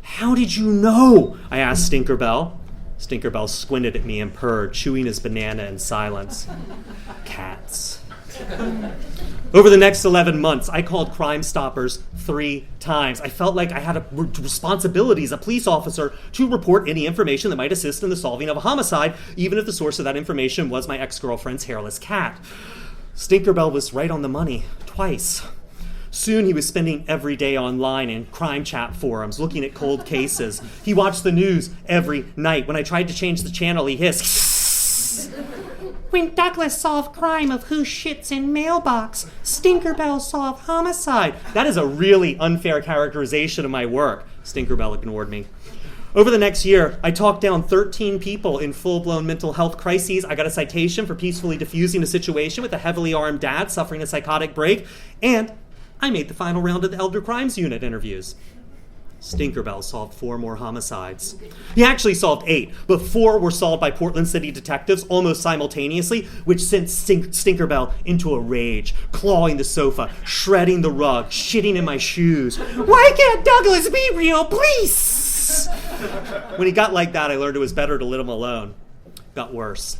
"How did you know?" I asked Stinkerbell. Stinkerbell squinted at me and purred, chewing his banana in silence. Cats. Over the next 11 months, I called Crime Stoppers 3 times. I felt like I had a responsibility as a police officer to report any information that might assist in the solving of a homicide, even if the source of that information was my ex-girlfriend's hairless cat. Stinkerbell was right on the money, twice. Soon he was spending every day online in crime chat forums, looking at cold cases. He watched the news every night. When I tried to change the channel, he hissed. When Douglas solve crime of who shits in mailbox, Stinkerbell solve homicide. That is a really unfair characterization of my work. Stinkerbell ignored me. Over the next year, I talked down 13 people in full-blown mental health crises. I got a citation for peacefully diffusing a situation with a heavily armed dad suffering a psychotic break, and I made the final round of the Elder Crimes Unit interviews. Stinkerbell solved 4 more homicides. He actually solved 8, but 4 were solved by Portland City detectives almost simultaneously, which sent Stinkerbell into a rage, clawing the sofa, shredding the rug, shitting in my shoes. Why can't Douglas be real, please? When he got like that, I learned it was better to let him alone. Got worse.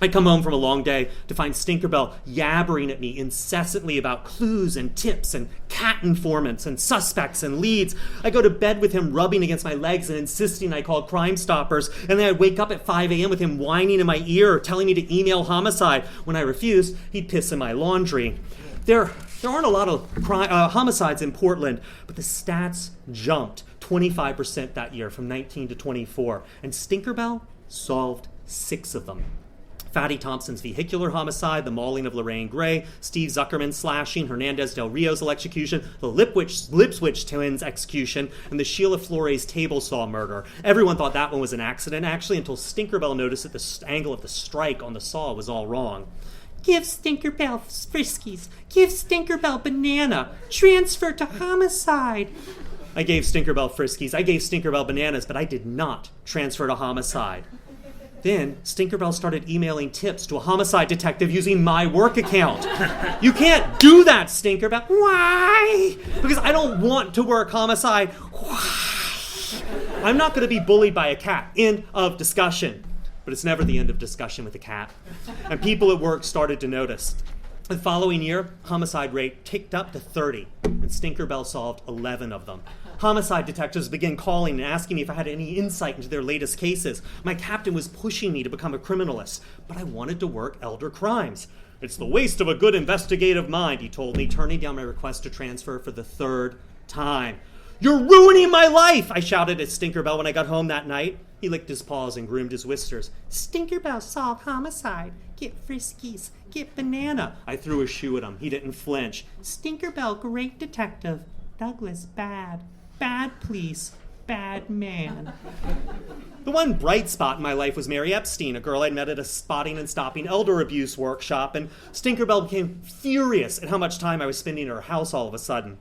I'd come home from a long day to find Stinkerbell yabbering at me incessantly about clues and tips and cat informants and suspects and leads. I go to bed with him rubbing against my legs and insisting I called Crime Stoppers, and then I'd wake up at 5 a.m. with him whining in my ear, telling me to email homicide. When I refused, he'd piss in my laundry. There aren't a lot of homicides in Portland, but the stats jumped 25% that year from 19 to 24, and Stinkerbell solved 6 of them. Fatty Thompson's vehicular homicide, the mauling of Lorraine Gray, Steve Zuckerman's slashing, Hernandez Del Rio's electrocution, the Lipswitch twins' execution, and the Sheila Flores table saw murder. Everyone thought that one was an accident, actually, until Stinkerbell noticed that the angle of the strike on the saw was all wrong. Give Stinkerbell friskies. Give Stinkerbell banana. Transfer to homicide. I gave Stinkerbell friskies. I gave Stinkerbell bananas, but I did not transfer to homicide. Then Stinkerbell started emailing tips to a homicide detective using my work account. You can't do that, Stinkerbell. Why? Because I don't want to work homicide. Why? I'm not going to be bullied by a cat. End of discussion. But it's never the end of discussion with a cat. And people at work started to notice. The following year, homicide rate ticked up to 30, and Stinkerbell solved 11 of them. Homicide detectives began calling and asking me if I had any insight into their latest cases. My captain was pushing me to become a criminalist, but I wanted to work elder crimes. It's the waste of a good investigative mind, he told me, turning down my request to transfer for the 3rd time. You're ruining my life, I shouted at Stinkerbell when I got home that night. He licked his paws and groomed his whiskers. Stinkerbell solve homicide. Get friskies. Get banana. I threw a shoe at him. He didn't flinch. Stinkerbell, great detective. Douglas, bad. Bad police. Bad man. The one bright spot in my life was Mary Epstein, a girl I'd met at a spotting and stopping elder abuse workshop, and Stinkerbell became furious at how much time I was spending at her house all of a sudden.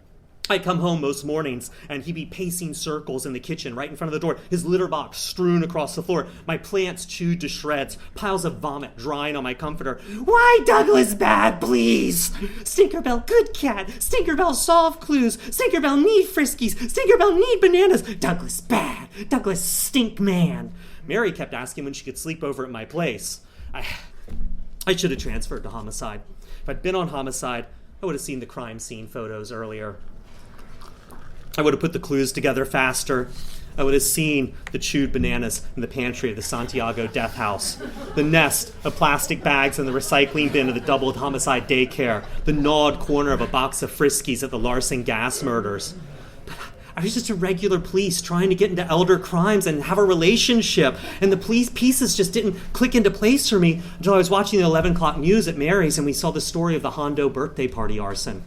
I'd come home most mornings, and he'd be pacing circles in the kitchen right in front of the door, his litter box strewn across the floor, my plants chewed to shreds, piles of vomit drying on my comforter. Why Douglas bad, please? Stinkerbell good cat. Stinkerbell solve clues. Stinkerbell need friskies. Stinkerbell need bananas. Douglas bad. Douglas stink man. Mary kept asking when she could sleep over at my place. I should have transferred to homicide. If I'd been on homicide, I would have seen the crime scene photos earlier. I would have put the clues together faster. I would have seen the chewed bananas in the pantry of the Santiago death house, the nest of plastic bags in the recycling bin of the doubled homicide daycare, the gnawed corner of a box of Friskies at the Larson gas murders. But I was just a regular police trying to get into elder crimes and have a relationship. And the police pieces just didn't click into place for me until I was watching the 11 o'clock news at Mary's and we saw the story of the Hondo birthday party arson.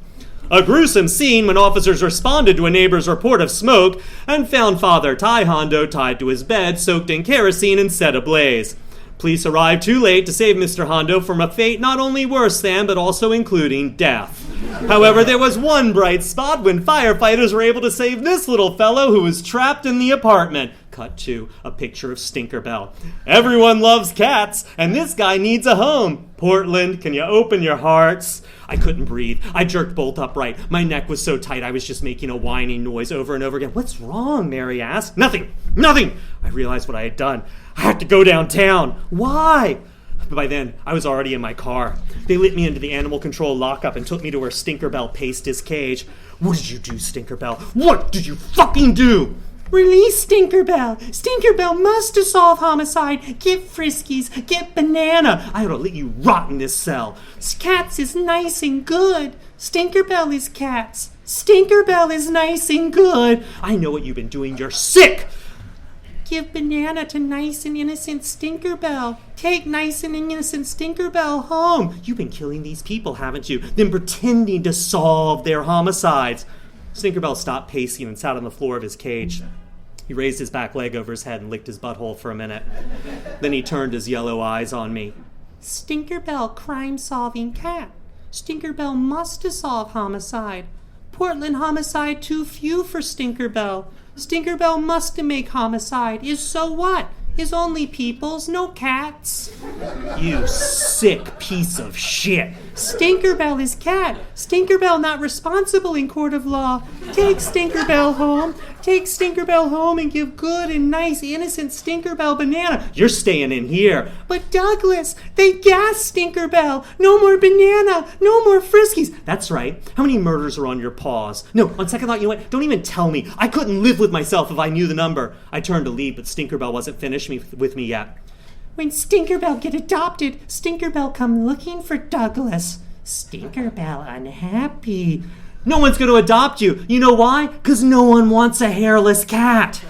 A gruesome scene when officers responded to a neighbor's report of smoke and found Father Ty Hondo tied to his bed, soaked in kerosene and set ablaze. Police arrived too late to save Mr. Hondo from a fate not only worse than, but also including death. However, there was one bright spot when firefighters were able to save this little fellow who was trapped in the apartment. Cut to a picture of Stinkerbell. Everyone loves cats, and this guy needs a home. Portland, can you open your hearts? I couldn't breathe. I jerked bolt upright. My neck was so tight I was just making a whining noise over and over again. What's wrong? Mary asked. Nothing. I realized what I had done. I had to go downtown. Why? But by then, I was already in my car. They lit me into the animal control lockup and took me to where Stinkerbell paced his cage. What did you do, Stinkerbell? What did you fucking do? Release Stinkerbell. Stinkerbell must solve homicide. Get Friskies. Get Banana. I ought to let you rot in this cell. Cats is nice and good. Stinkerbell is cats. Stinkerbell is nice and good. I know what you've been doing. You're sick. Give Banana to nice and innocent Stinkerbell. Take nice and innocent Stinkerbell home. You've been killing these people, haven't you? Then pretending to solve their homicides. Stinkerbell stopped pacing and sat on the floor of his cage. He raised his back leg over his head and licked his butthole for a minute. Then he turned his yellow eyes on me. Stinkerbell, crime-solving cat. Stinkerbell must solve homicide. Portland homicide too few for Stinkerbell. Stinkerbell must make homicide. Is so what? Is only peoples, no cats. You sick piece of shit. Stinkerbell is cat. Stinkerbell not responsible in court of law. Take Stinkerbell home. Take Stinkerbell home and give good and nice innocent Stinkerbell Banana. You're staying in here. But Douglas, they gassed Stinkerbell. No more Banana. No more Friskies. That's right. How many murders are on your paws? No, on second thought, you know what? Don't even tell me. I couldn't live with myself if I knew the number. I turned to leave, but Stinkerbell wasn't finished with me yet. When Stinkerbell get adopted, Stinkerbell come looking for Douglas. Stinkerbell unhappy. No one's going to adopt you. You know why? Because no one wants a hairless cat.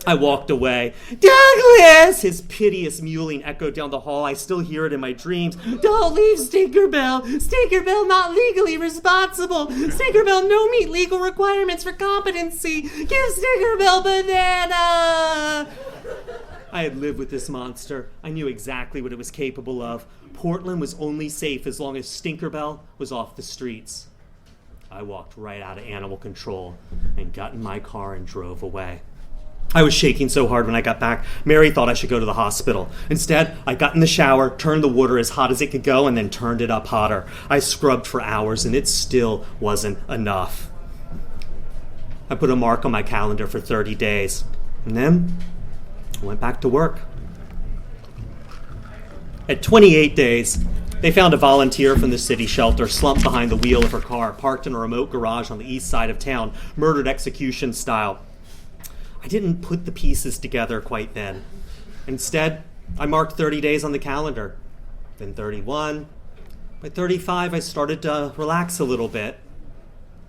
I walked away. Douglas! His piteous mewling echoed down the hall. I still hear it in my dreams. Don't leave Stinkerbell. Stinkerbell not legally responsible. Stinkerbell no meet legal requirements for competency. Give Stinkerbell Banana. I had lived with this monster. I knew exactly what it was capable of. Portland was only safe as long as Stinkerbell was off the streets. I walked right out of animal control and got in my car and drove away. I was shaking so hard when I got back, Mary thought I should go to the hospital. Instead, I got in the shower, turned the water as hot as it could go, and then turned it up hotter. I scrubbed for hours, and it still wasn't enough. I put a mark on my calendar for 30 days, and then I went back to work. At 28 days, they found a volunteer from the city shelter slumped behind the wheel of her car, parked in a remote garage on the east side of town, murdered execution style. I didn't put the pieces together quite then. Instead, I marked 30 days on the calendar, then 31. By 35, I started to relax a little bit.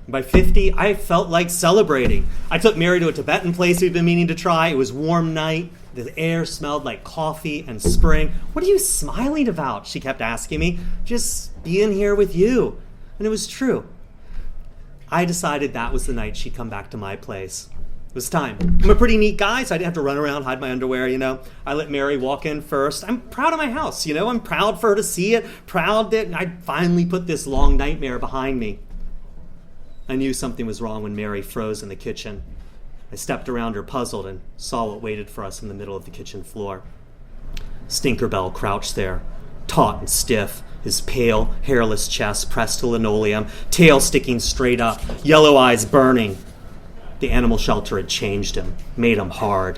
By 50, I felt like celebrating. I took Mary to a Tibetan place we'd been meaning to try. It was a warm night. The air smelled like coffee and spring. What are you smiling about? She kept asking me. Just being here with you. And it was true. I decided that was the night she'd come back to my place. It was time. I'm a pretty neat guy, so I didn't have to run around, hide my underwear, I let Mary walk in first. I'm proud of my house, I'm proud for her to see it. Proud that I finally put this long nightmare behind me. I knew something was wrong when Mary froze in the kitchen. I stepped around her puzzled and saw what waited for us in the middle of the kitchen floor. Stinkerbell crouched there, taut and stiff, his pale, hairless chest pressed to linoleum, tail sticking straight up, yellow eyes burning. The animal shelter had changed him, made him hard.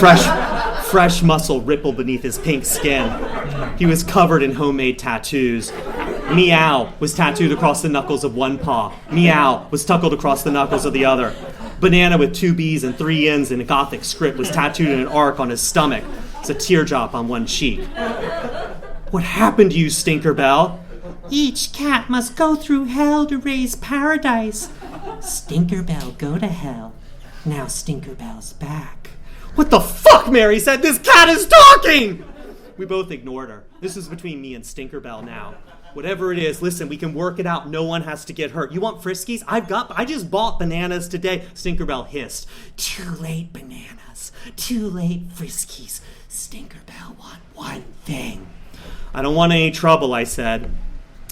Fresh muscle rippled beneath his pink skin. He was covered in homemade tattoos. Meow was tattooed across the knuckles of one paw. Meow was tuckled across the knuckles of the other. Banana with 2 B's and 3 N's in a gothic script was tattooed in an arc on his stomach. It's a teardrop on one cheek. What happened to you, Stinkerbell? Each cat must go through hell to raise paradise. Stinkerbell, go to hell. Now Stinkerbell's back. What the fuck, Mary said? This cat is talking! We both ignored her. This is between me and Stinkerbell now. Whatever it is, listen, we can work it out. No one has to get hurt. You want Friskies? I just bought bananas today. Stinkerbell hissed. Too late, bananas. Too late, Friskies. Stinkerbell want one thing. I don't want any trouble, I said.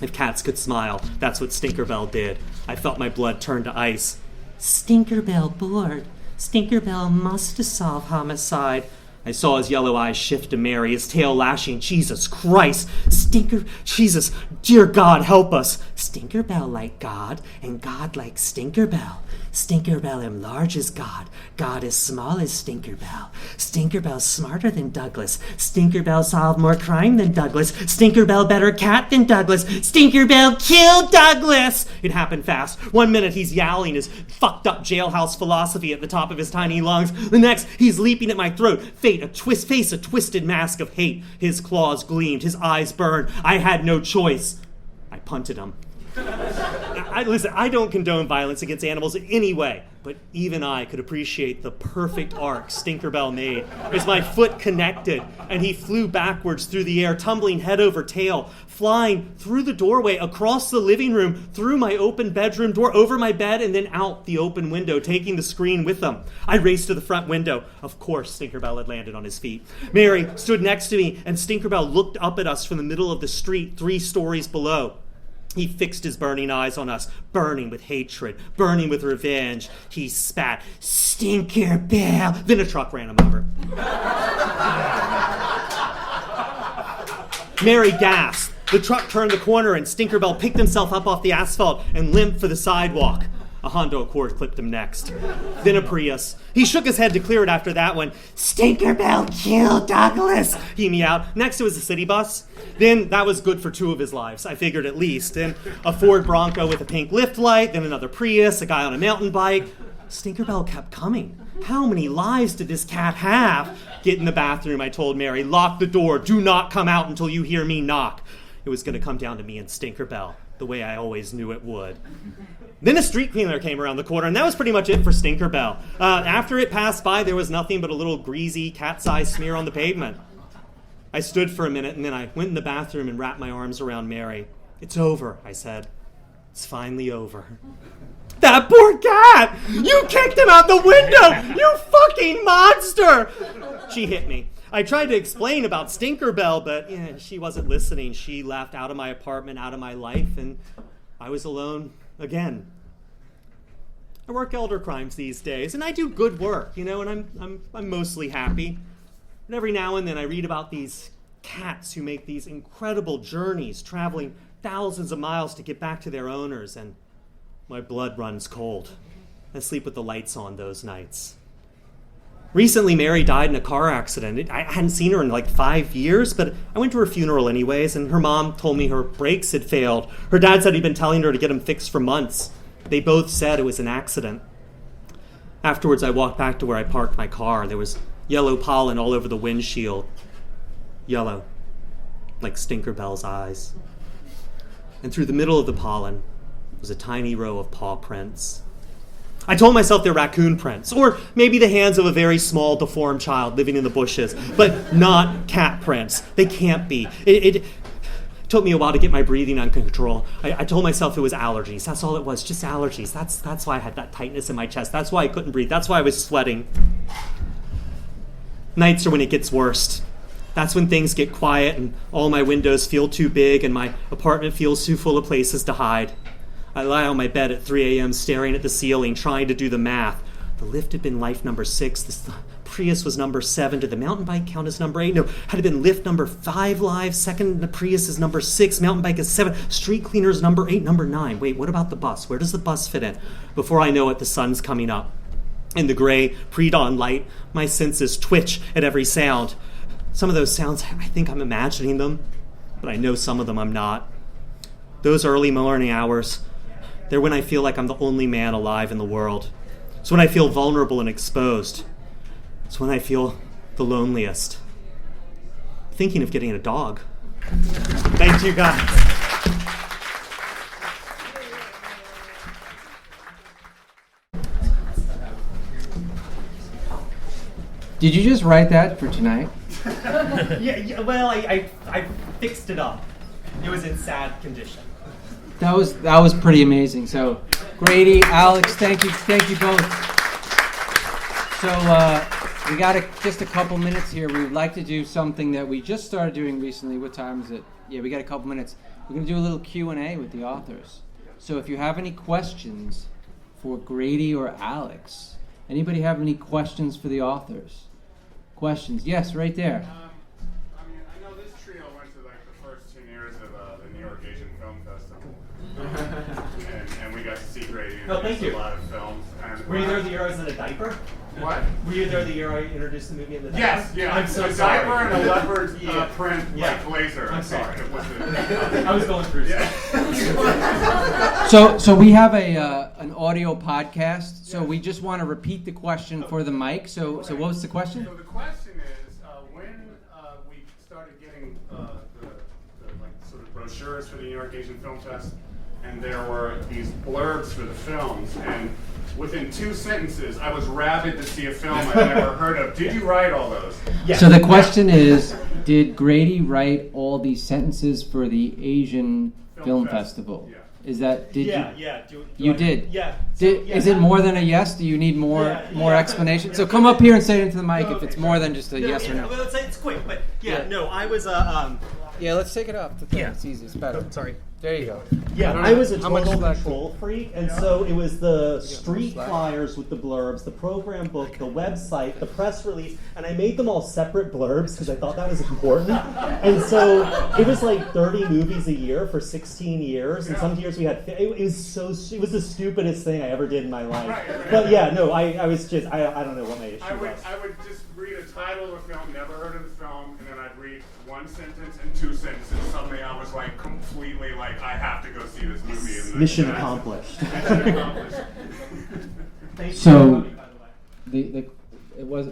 If cats could smile, that's what Stinkerbell did. I felt my blood turn to ice. Stinkerbell bored. Stinkerbell must solve homicide. I saw his yellow eyes shift to Mary, his tail lashing. Jesus Christ! Jesus, dear God, help us! Stinkerbell like God, and God like Stinkerbell. Stinkerbell am large as God. God is small as Stinkerbell. Stinkerbell smarter than Douglas. Stinkerbell solve more crime than Douglas. Stinkerbell better cat than Douglas. Stinkerbell kill Douglas! It happened fast. 1 minute he's yowling his fucked up jailhouse philosophy at the top of his tiny lungs. The next, he's leaping at my throat. Face a twisted mask of hate. His claws gleamed, his eyes burned. I had no choice. I punted him. Listen, I don't condone violence against animals in any way, but even I could appreciate the perfect arc Stinkerbell made as my foot connected and he flew backwards through the air, tumbling head over tail, flying through the doorway, across the living room, through my open bedroom door, over my bed, and then out the open window, taking the screen with him. I raced to the front window. Of course, Stinkerbell had landed on his feet. Mary stood next to me, and Stinkerbell looked up at us from the middle of the street 3 stories below. He fixed his burning eyes on us, burning with hatred, burning with revenge. He spat, "Stinkerbell!" Then a truck ran him over. Mary gasped. The truck turned the corner and Stinkerbell picked himself up off the asphalt and limped for the sidewalk. A Honda Accord clipped him next. Then a Prius. He shook his head to clear it after that one. Stinkerbell kill Douglas! He meowed. Next it was a city bus. Then that was good for 2 of his lives, I figured at least. Then a Ford Bronco with a pink lift light, then another Prius, a guy on a mountain bike. Stinkerbell kept coming. How many lives did this cat have? Get in the bathroom, I told Mary. Lock the door. Do not come out until you hear me knock. It was going to come down to me and Stinkerbell, the way I always knew it would. Then a street cleaner came around the corner, and that was pretty much it for Stinkerbell. After it passed by, there was nothing but a little greasy, cat-sized smear on the pavement. I stood for a minute, and then I went in the bathroom and wrapped my arms around Mary. "It's over," I said. "It's finally over." "That poor cat! You kicked him out the window! You fucking monster!" She hit me. I tried to explain about Stinkerbell, but she wasn't listening. She left out of my apartment, out of my life, and I was alone again. I work elder crimes these days, and I do good work, and I'm mostly happy. And every now and then I read about these cats who make these incredible journeys, traveling thousands of miles to get back to their owners, and my blood runs cold. I sleep with the lights on those nights. Recently, Mary died in a car accident. I hadn't seen her in like 5 years, but I went to her funeral anyways, and her mom told me her brakes had failed. Her dad said he'd been telling her to get them fixed for months. They both said it was an accident. Afterwards, I walked back to where I parked my car. There was yellow pollen all over the windshield. Yellow, like Stinkerbell's eyes. And through the middle of the pollen was a tiny row of paw prints. I told myself they're raccoon prints, or maybe the hands of a very small, deformed child living in the bushes, but not cat prints. They can't be. It took me a while to get my breathing under control. I told myself it was allergies. That's all it was, just allergies. That's why I had that tightness in my chest. That's why I couldn't breathe. That's why I was sweating. Nights are when it gets worst. That's when things get quiet and all my windows feel too big and my apartment feels too full of places to hide. I lie on my bed at 3 a.m. staring at the ceiling, trying to do the math. The lift had been life number 6. The Prius was number 7. Did the mountain bike count as number 8? No. Had it been lift number 5 live? Second, the Prius is number 6. Mountain bike is 7. Street cleaner is number 8. Number 9. Wait, what about the bus? Where does the bus fit in? Before I know it, the sun's coming up. In the gray, pre-dawn light, my senses twitch at every sound. Some of those sounds, I think I'm imagining them, but I know some of them I'm not. Those early morning hours, they're when I feel like I'm the only man alive in the world. It's when I feel vulnerable and exposed. It's when I feel the loneliest. Thinking of getting a dog. Thank you, guys. Did you just write that for tonight? Yeah, well, I fixed it up. It was in sad condition. That was pretty amazing. So, Grady, Alex, thank you both. So we got just a couple minutes here. We would like to do something that we just started doing recently. What time is it? Yeah, we got a couple minutes. We're going to do a little Q&A with the authors. So if you have any questions for Grady or Alex, anybody have any questions for the authors? Questions? Yes, right there. I know this trio went to like the first 10 years of the New York Asian Film Festival, and we got to see Grady Oh, thank you. a lot of films. And Were you there the year I was in a diaper? What? Were you there the year I introduced the movie in the diaper? Yes, yeah. I'm so a sorry. diaper and a leopard print Yeah. blazer. I'm sorry. It was I was going through stuff. So we have an audio podcast. So we just want to repeat the question for the mic. So what was the question? So the question is, when we started getting the like sort of brochures for the New York Asian Film Fest, and there were these blurbs for the films, and within 2 sentences, I was rabid to see a film I'd never heard of. Did you write all those? Yes. So the question is, did Grady write all these sentences for the Asian Film Festival? Yeah. Is that did Yeah. you did? Yeah. Is it more than a yes? Do you need more explanation? So come up here and say it into the mic if it's more than just a yes or no. Well, it's quick, but Yeah. no, I was Yeah, let's take it up. Yeah. It's easy. It's better. sorry. There you go. Yeah, don't I know was a how much total slack- control freak, and so it was the street slack? flyers with the blurbs, the program book, the website, the press release, and I made them all separate blurbs because I thought that was important. And so it was like 30 movies a year for 16 years, and some years we had. It was the stupidest thing I ever did in my life. Right. But yeah, no, I was just I don't know what my issue I was. would just read a title of a film, never heard of the film, and then I'd read 1 sentence and 2 sentences. Suddenly I was like completely like, I have to go see this movie. And Mission that's- accomplished. Mission accomplished. Thank you So- for having me, by the way.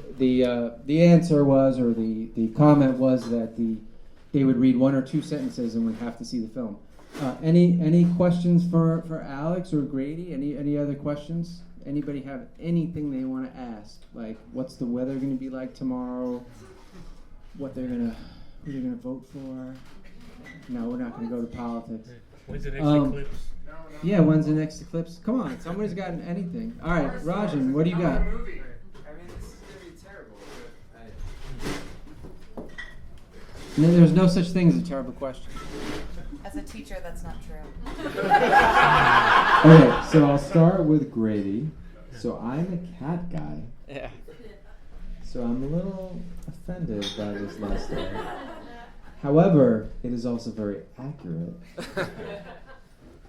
The answer was, or the comment was that they would read 1 or 2 sentences and would have to see the film. Any questions for Alex or Grady? Any other questions? Anybody have anything they want to ask? Like, what's the weather going to be like tomorrow? Who they're gonna vote for? No, we're not going to go to politics. When's the next eclipse? Yeah, when's the next eclipse? Come on, somebody's got anything. All right, Rajan, what do you got? Movie. I mean, this is gonna be terrible. No, there's no such thing as a terrible question. As a teacher, that's not true. Okay, so I'll start with Grady. So I'm a cat guy. Yeah. So I'm a little offended by this last line. However, it is also very accurate.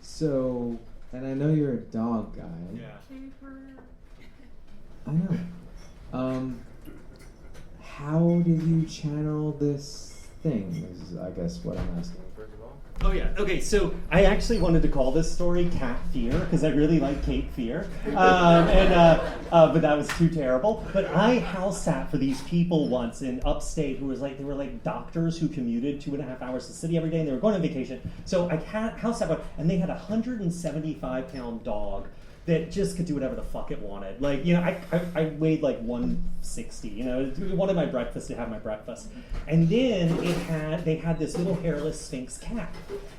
So, and I know you're a dog guy. Yeah. I know. How did you channel this thing? Is I guess what I'm asking first of all. Oh yeah. Okay. So I actually wanted to call this story "Cat Fear" because I really like Cape Fear, but that was too terrible. But I house sat for these people once in upstate who was like they were like doctors who commuted 2.5 hours to the city every day, and they were going on vacation. So I house sat, and they had a 175-pound dog that just could do whatever the fuck it wanted. Like, you know, I weighed like 160, you know, it wanted my breakfast to have my breakfast. And then they had this little hairless Sphinx cat.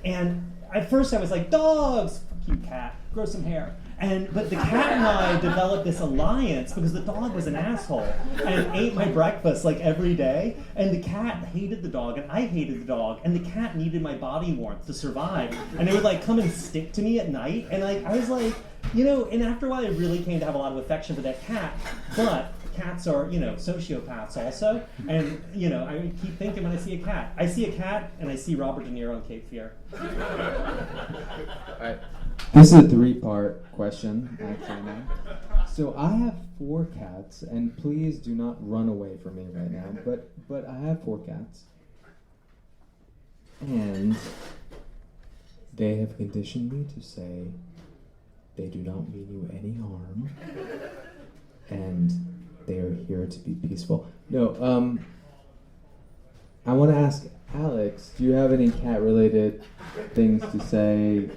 And at first I was like, dogs, fuck you cat, grow some hair. But the cat and I developed this alliance because the dog was an asshole and ate my breakfast like every day. And the cat hated the dog and I hated the dog. And the cat needed my body warmth to survive. And it would like come and stick to me at night. And I was like, you know, and after a while I really came to have a lot of affection for that cat. But cats are, you know, sociopaths also. And, you know, I keep thinking when I see a cat. I see a cat and I see Robert De Niro in Cape Fear. All right. This is a 3-part question, actually. Now. So I have 4 cats, and please do not run away from me right now. But I have 4 cats, and they have conditioned me to say they do not mean you any harm, and they are here to be peaceful. No, I want to ask Alex, do you have any cat-related things to say?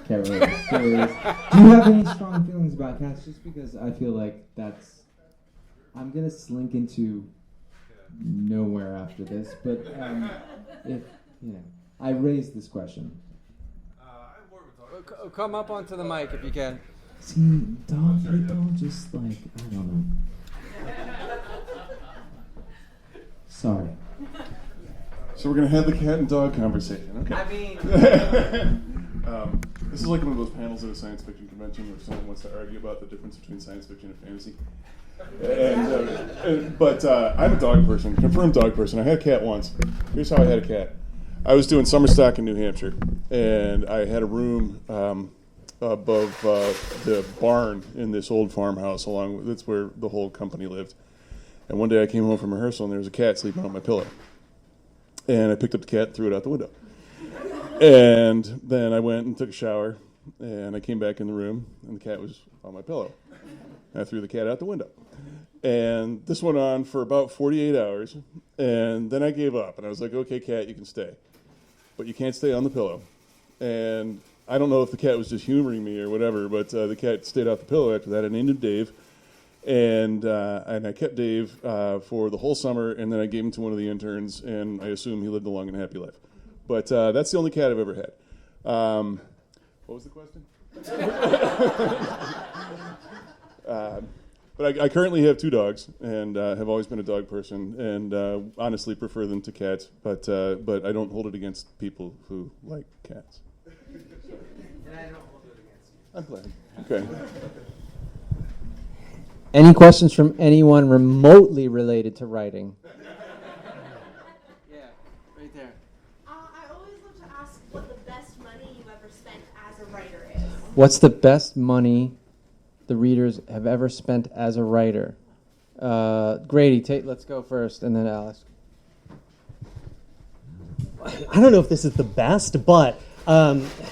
Cat-related stories. Do you have any strong feelings about cats? Just because I feel like that's I'm gonna slink into nowhere after this, but if I raised this question. Come up onto the mic if you can. See, dog people just like, I don't know. Sorry. So we're gonna have the cat and dog conversation. Okay. I mean, this is like one of those panels at a science fiction convention where someone wants to argue about the difference between science fiction and fantasy. But I'm a dog person, confirmed dog person. I had a cat once. Here's how I had a cat. I was doing summer stock in New Hampshire, and I had a room above the barn in this old farmhouse. That's where the whole company lived. And one day I came home from rehearsal, and there was a cat sleeping on my pillow. And I picked up the cat and threw it out the window. And then I went and took a shower, and I came back in the room, and the cat was on my pillow. And I threw the cat out the window. And this went on for about 48 hours, and then I gave up. And I was like, okay, cat, you can stay. But you can't stay on the pillow. And I don't know if the cat was just humoring me or whatever, but the cat stayed off the pillow after that. I named him Dave. And I kept Dave for the whole summer, and then I gave him to one of the interns, and I assume he lived a long and happy life. But that's the only cat I've ever had. What was the question? But I currently have 2 dogs, and have always been a dog person, and honestly prefer them to cats. But I don't hold it against people who like cats. and I don't hold it against you. I'm glad. Okay. Any questions from anyone remotely related to writing? Yeah, right there. I always love to ask what the best money you've ever spent as a writer is. What's the best money the readers have ever spent as a writer? Grady, let's go first, and then Alex. I don't know if this is the best, but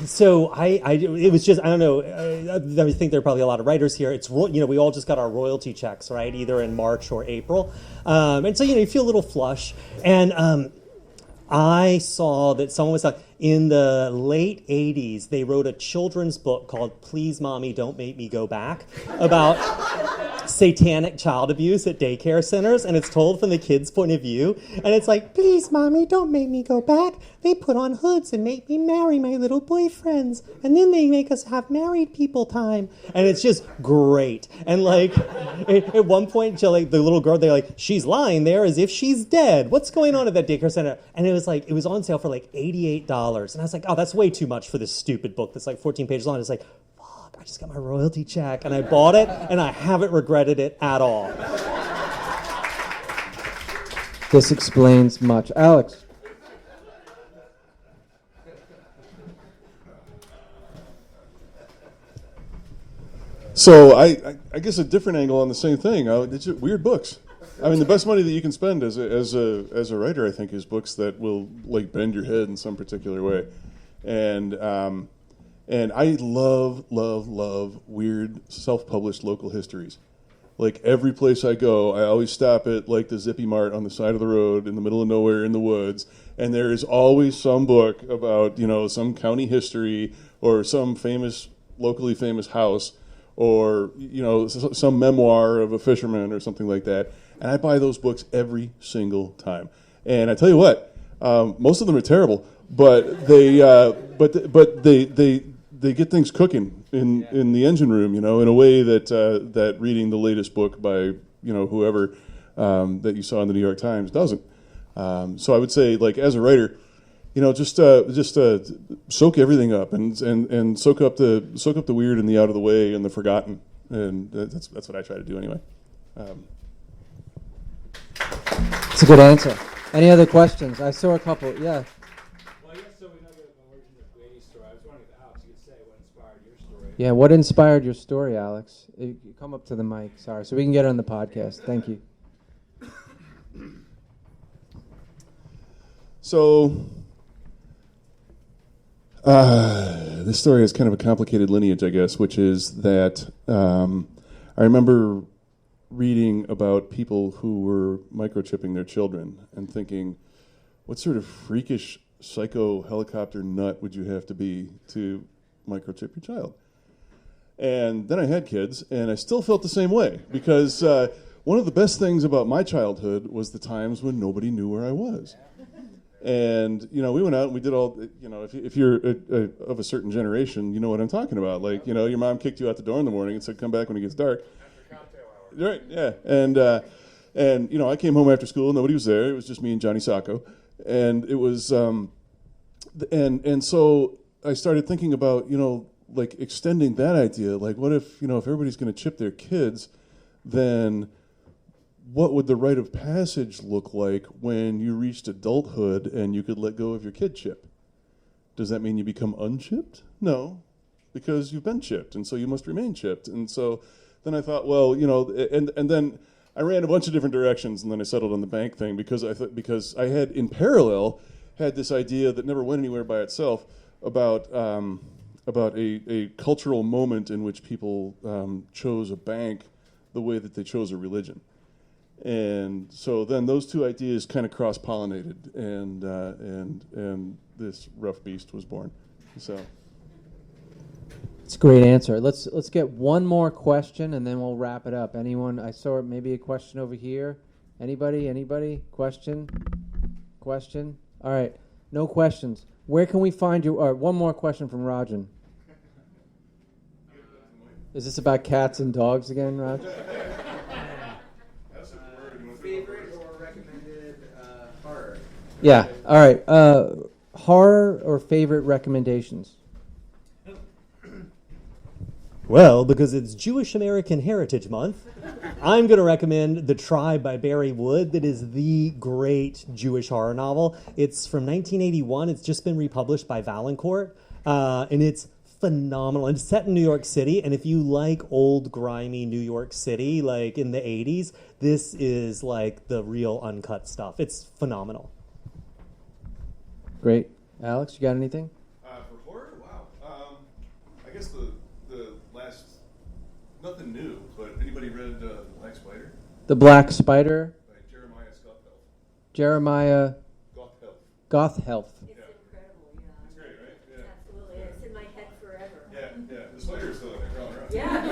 so it was just, I don't know, I think there are probably a lot of writers here. It's, we all just got our royalty checks, right, either in March or April. And so, you feel a little flush. And I saw that someone was like, in the late 80s, they wrote a children's book called Please Mommy, Don't Make Me Go Back about satanic child abuse at daycare centers, and it's told from the kids' point of view. And it's like, please, Mommy, don't make me go back. They put on hoods and make me marry my little boyfriends, and then they make us have married people time. And it's just great. And like, at one point, the little girl, they're like, she's lying there as if she's dead. What's going on at that daycare center? And it was on sale for like $88. And I was like, oh, that's way too much for this stupid book that's like 14 pages long. It's like, fuck, I just got my royalty check. And I bought it, and I haven't regretted it at all. This explains much. Alex. So I guess a different angle on the same thing. It's just weird books. I mean, the best money that you can spend as a writer, I think, is books that will like bend your head in some particular way, and I love weird self-published local histories. Like every place I go, I always stop at like the Zippy Mart on the side of the road in the middle of nowhere in the woods, and there is always some book about some county history or some locally famous house or some memoir of a fisherman or something like that. And I buy those books every single time. And I tell you what, most of them are terrible, but they get things cooking in the engine room, in a way that reading the latest book by whoever that you saw in the New York Times doesn't. So I would say, like as a writer, just soak everything up and soak up the weird and the out of the way and the forgotten, and that's what I try to do anyway. That's a good answer. Any other questions? I saw a couple. Yeah. Well, yes, so we know the origin of Grady's story. I was wondering if Alex, you could say what inspired your story. Yeah, what inspired your story, Alex? You come up to the mic, sorry, so we can get it on the podcast. Thank you. So, this story has kind of a complicated lineage, I guess, which is that I remember reading about people who were microchipping their children and thinking, what sort of freakish psycho helicopter nut would you have to be to microchip your child? And then I had kids, and I still felt the same way, because one of the best things about my childhood was the times when nobody knew where I was. And, we went out and we did all, if you're of a certain generation, you know what I'm talking about. Like, your mom kicked you out the door in the morning and said, come back when it gets dark. Right, yeah. And I came home after school, nobody was there. It was just me and Johnny Sacco. And it was, and so I started thinking about, like extending that idea. Like, what if, if everybody's going to chip their kids, then what would the rite of passage look like when you reached adulthood and you could let go of your kid chip? Does that mean you become unchipped? No, because you've been chipped, and so you must remain chipped. And so then I thought, well, and then I ran a bunch of different directions, and then I settled on the bank thing because I had in parallel had this idea that never went anywhere by itself about a cultural moment in which people chose a bank the way that they chose a religion. And so then those two ideas kind of cross-pollinated, and this rough beast was born. So it's a great answer. Let's get one more question, and then we'll wrap it up. Anyone? I saw maybe a question over here. Anybody? Question? All right. No questions. Where can we find you? One more question from Rajan. Is this about cats and dogs again, Raj? Favorite or recommended horror? Yeah. All right. Horror or favorite recommendations? Well, because it's Jewish American Heritage Month, I'm going to recommend The Tribe by Barry Wood. That is the great Jewish horror novel. It's from 1981. It's just been republished by Valancourt, and it's phenomenal. It's set in New York City, and if you like old, grimy New York City, like in the 80s, this is like the real uncut stuff. It's phenomenal. Great. Alex, you got anything? For horror? Wow. I guess the last, nothing new, but anybody read The Black Spider? The Black Spider? By Jeremiah Gothhelf. Jeremiah Gothhelf. It's incredible, yeah. It's great, right? Yeah. Absolutely. It's in my head forever. Yeah. The spider is still in there crawling around. Yeah.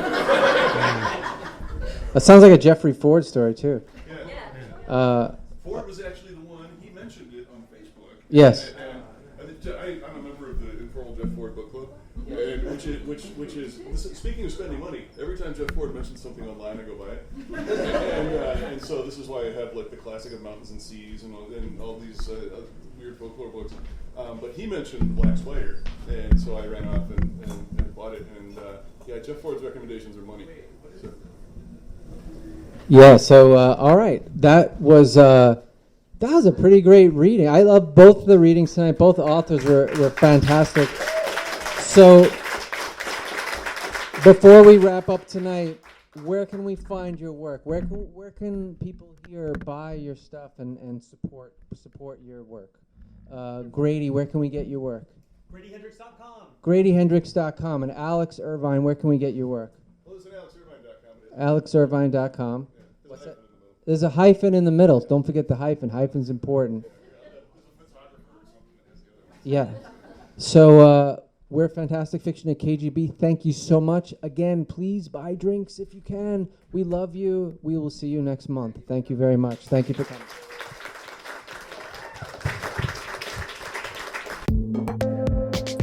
That sounds like a Jeffrey Ford story, too. Yeah. Ford was actually the one, he mentioned it on Facebook. Yes. I'm a member of the informal Jeff Ford book club, which is speaking of spending money. Every time Jeff Ford mentions something online, I go buy it, and so this is why I have like the classic of Mountains and Seas and all these weird folklore books. But he mentioned Black Spider, and so I ran off and bought it. And Jeff Ford's recommendations are money. So. Yeah. So all right, that was a pretty great reading. I love both of the readings tonight. Both authors were fantastic. So before we wrap up tonight, where can we find your work? Where can people here buy your stuff and support your work? Grady, where can we get your work? GradyHendrix.com. GradyHendrix.com. And Alex Irvine, where can we get your work? Well, it's at AlexIrvine.com. Yeah, What's that? There's a hyphen in the middle. Don't forget the hyphen. Hyphen's important. Yeah. So we're Fantastic Fiction at KGB. Thank you so much. Again, please buy drinks if you can. We love you. We will see you next month. Thank you very much. Thank you for coming.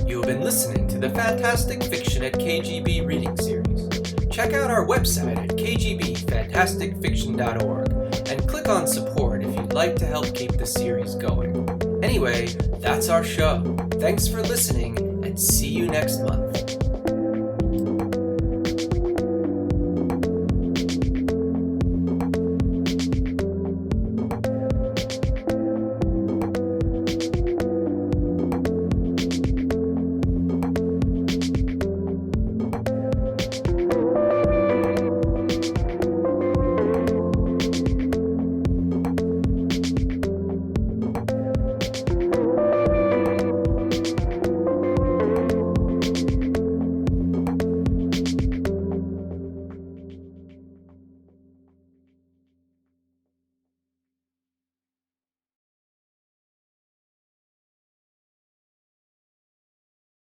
You have been listening to the Fantastic Fiction at KGB reading series. Check out our website at kgbfantasticfiction.org and click on support if you'd like to help keep the series going. Anyway, that's our show. Thanks for listening and see you next month.